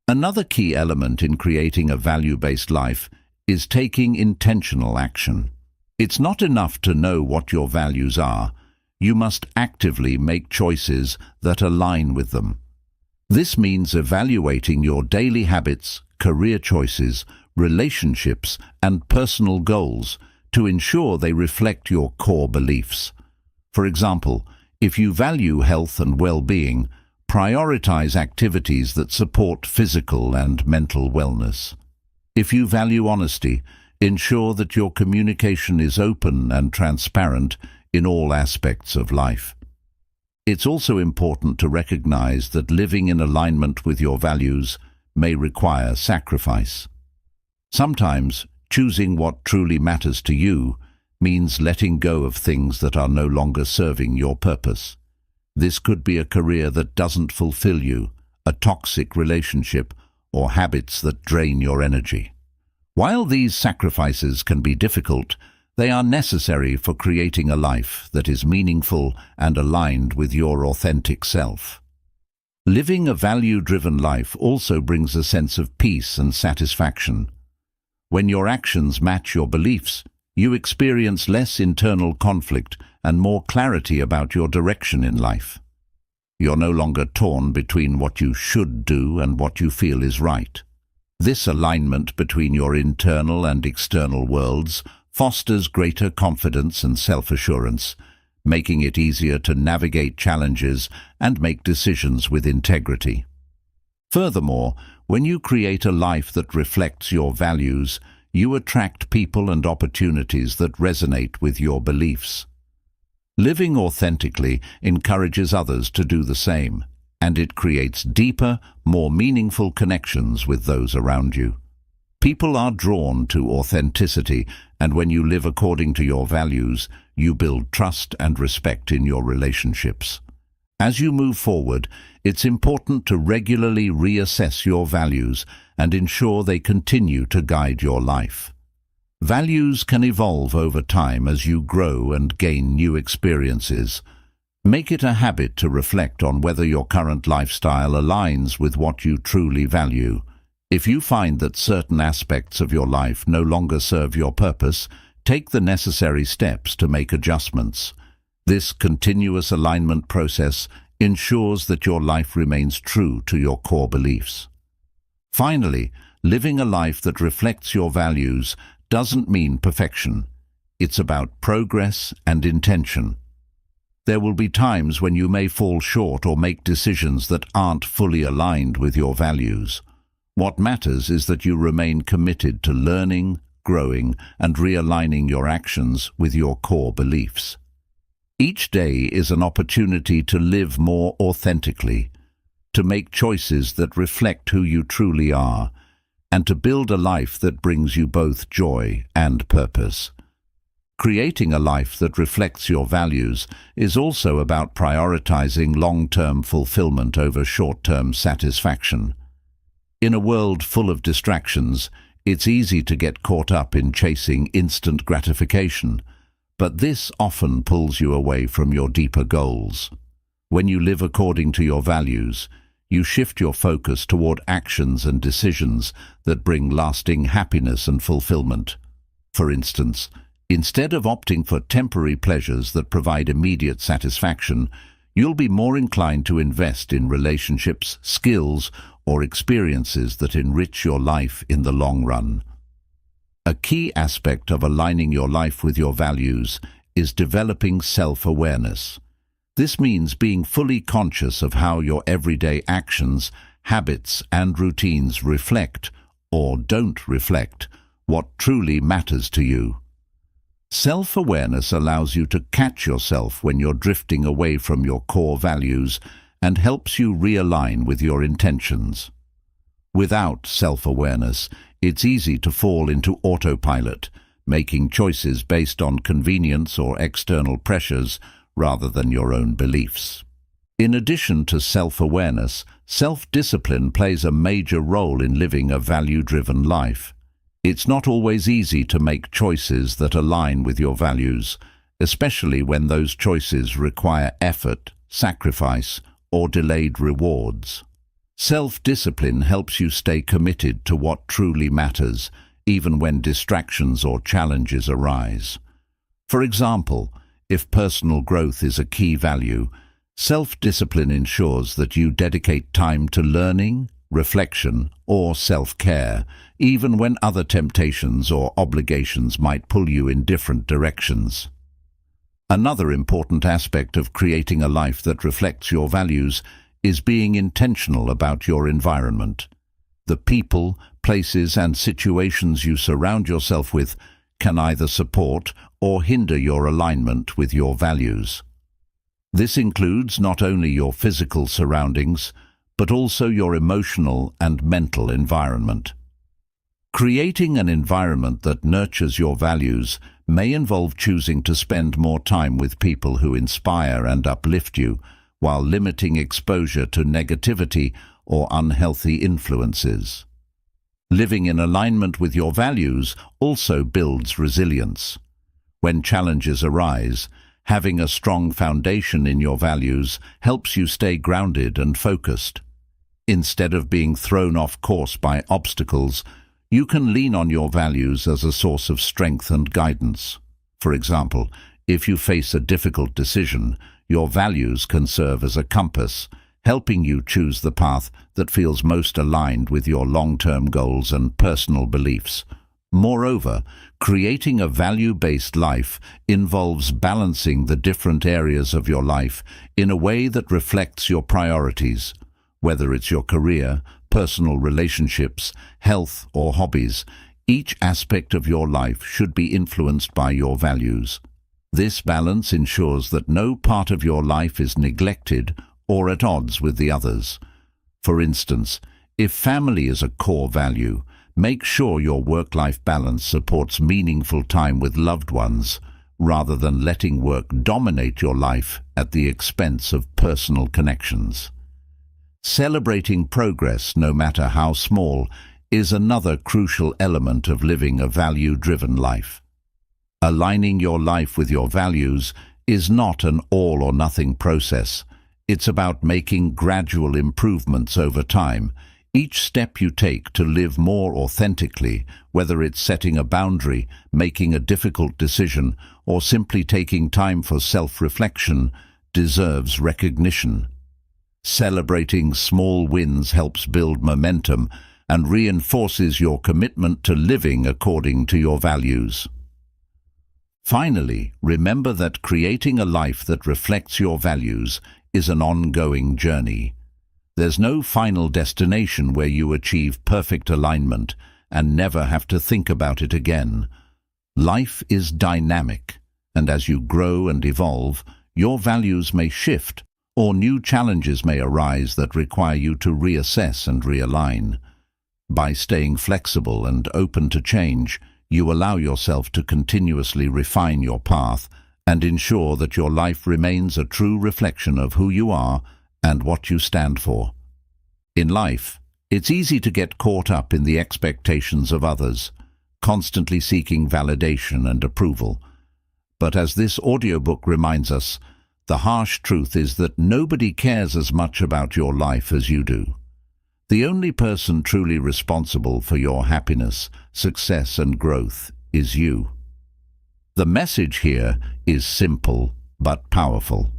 Another key element in creating a value-based life is taking intentional action. It's not enough to know what your values are. You must actively make choices that align with them. This means evaluating your daily habits, career choices, relationships, and personal goals to ensure they reflect your core beliefs. For example, if you value health and well-being, prioritize activities that support physical and mental wellness. If you value honesty, ensure that your communication is open and transparent in all aspects of life. It's also important to recognize that living in alignment with your values may require sacrifice. Sometimes, choosing what truly matters to you means letting go of things that are no longer serving your purpose. This could be a career that doesn't fulfill you, a toxic relationship, or habits that drain your energy. While these sacrifices can be difficult, they are necessary for creating a life that is meaningful and aligned with your authentic self. Living a value-driven life also brings a sense of peace and satisfaction. When your actions match your beliefs, you experience less internal conflict and more clarity about your direction in life. You're no longer torn between what you should do and what you feel is right. This alignment between your internal and external worlds fosters greater confidence and self-assurance, making it easier to navigate challenges and make decisions with integrity. Furthermore, when you create a life that reflects your values, you attract people and opportunities that resonate with your beliefs. Living authentically encourages others to do the same, and it creates deeper, more meaningful connections with those around you. People are drawn to authenticity, and when you live according to your values, you build trust and respect in your relationships. As you move forward, it's important to regularly reassess your values and ensure they continue to guide your life. Values can evolve over time as you grow and gain new experiences. Make it a habit to reflect on whether your current lifestyle aligns with what you truly value. If you find that certain aspects of your life no longer serve your purpose, take the necessary steps to make adjustments. This continuous alignment process ensures that your life remains true to your core beliefs. Finally, living a life that reflects your values doesn't mean perfection. It's about progress and intention. There will be times when you may fall short or make decisions that aren't fully aligned with your values. What matters is that you remain committed to learning, growing, and realigning your actions with your core beliefs. Each day is an opportunity to live more authentically, to make choices that reflect who you truly are, and to build a life that brings you both joy and purpose. Creating a life that reflects your values is also about prioritizing long-term fulfillment over short-term satisfaction. In a world full of distractions, it's easy to get caught up in chasing instant gratification, but this often pulls you away from your deeper goals. When you live according to your values, you shift your focus toward actions and decisions that bring lasting happiness and fulfillment. For instance, instead of opting for temporary pleasures that provide immediate satisfaction, you'll be more inclined to invest in relationships, skills, or experiences that enrich your life in the long run. A key aspect of aligning your life with your values is developing self-awareness. This means being fully conscious of how your everyday actions, habits, and routines reflect, or don't reflect, what truly matters to you. Self-awareness allows you to catch yourself when you're drifting away from your core values and helps you realign with your intentions. Without self-awareness, it's easy to fall into autopilot, making choices based on convenience or external pressures rather than your own beliefs. In addition to self-awareness, self-discipline plays a major role in living a value-driven life. It's not always easy to make choices that align with your values, especially when those choices require effort, sacrifice, or delayed rewards. Self-discipline helps you stay committed to what truly matters, even when distractions or challenges arise. For example, if personal growth is a key value, self-discipline ensures that you dedicate time to learning, reflection, or self-care, even when other temptations or obligations might pull you in different directions. Another important aspect of creating a life that reflects your values is being intentional about your environment. The people, places, and situations you surround yourself with can either support or hinder your alignment with your values. This includes not only your physical surroundings, but also your emotional and mental environment. Creating an environment that nurtures your values may involve choosing to spend more time with people who inspire and uplift you, while limiting exposure to negativity or unhealthy influences. Living in alignment with your values also builds resilience. When challenges arise, having a strong foundation in your values helps you stay grounded and focused. Instead of being thrown off course by obstacles, you can lean on your values as a source of strength and guidance. For example, if you face a difficult decision, your values can serve as a compass, helping you choose the path that feels most aligned with your long-term goals and personal beliefs. Moreover, creating a value-based life involves balancing the different areas of your life in a way that reflects your priorities. Whether it's your career, personal relationships, health, or hobbies, each aspect of your life should be influenced by your values. This balance ensures that no part of your life is neglected or at odds with the others. For instance, if family is a core value, make sure your work-life balance supports meaningful time with loved ones, rather than letting work dominate your life at the expense of personal connections. Celebrating progress, no matter how small, is another crucial element of living a value-driven life. Aligning your life with your values is not an all-or-nothing process. It's about making gradual improvements over time. Each step you take to live more authentically, whether it's setting a boundary, making a difficult decision, or simply taking time for self-reflection, deserves recognition. Celebrating small wins helps build momentum and reinforces your commitment to living according to your values. Finally, remember that creating a life that reflects your values is an ongoing journey. There's no final destination where you achieve perfect alignment and never have to think about it again. Life is dynamic, and as you grow and evolve, your values may shift, or new challenges may arise that require you to reassess and realign. By staying flexible and open to change, you allow yourself to continuously refine your path and ensure that your life remains a true reflection of who you are and what you stand for. In life, it's easy to get caught up in the expectations of others, constantly seeking validation and approval. But as this audiobook reminds us, the harsh truth is that nobody cares as much about your life as you do. The only person truly responsible for your happiness, success, and growth is you. The message here is simple but powerful.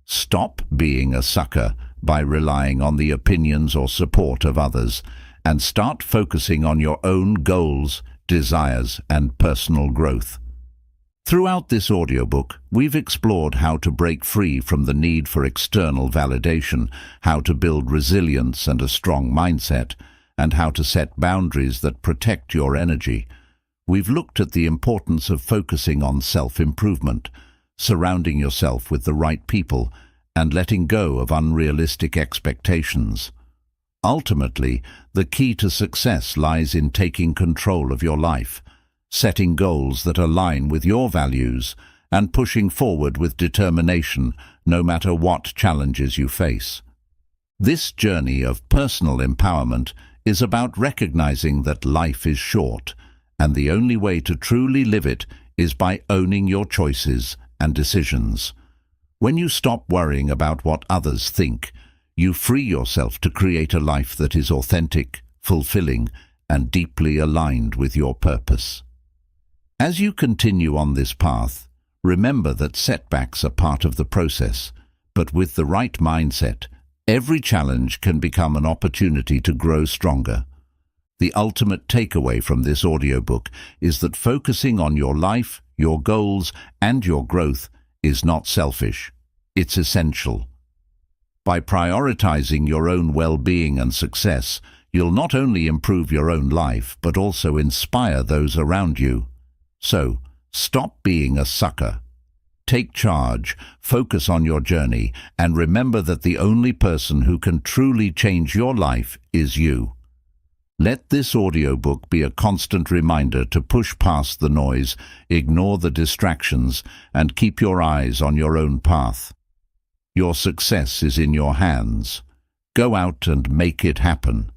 Stop being a sucker by relying on the opinions or support of others, and start focusing on your own goals, desires, and personal growth. Throughout this audiobook, we've explored how to break free from the need for external validation, how to build resilience and a strong mindset, and how to set boundaries that protect your energy. We've looked at the importance of focusing on self-improvement, surrounding yourself with the right people, and letting go of unrealistic expectations. Ultimately, the key to success lies in taking control of your life, setting goals that align with your values, and pushing forward with determination no matter what challenges you face. This journey of personal empowerment is about recognizing that life is short, and the only way to truly live it is by owning your choices and decisions. When you stop worrying about what others think, you free yourself to create a life that is authentic, fulfilling, and deeply aligned with your purpose. As you continue on this path, remember that setbacks are part of the process, but with the right mindset, every challenge can become an opportunity to grow stronger. The ultimate takeaway from this audiobook is that focusing on your life, your goals, and your growth is not selfish. It's essential. By prioritizing your own well-being and success, You'll not only improve your own life, but also inspire those around you. So, stop being a sucker. Take charge, focus on your journey, and remember that the only person who can truly change your life is you. Let this audiobook be a constant reminder to push past the noise, ignore the distractions, and keep your eyes on your own path. Your success is in your hands. Go out and make it happen.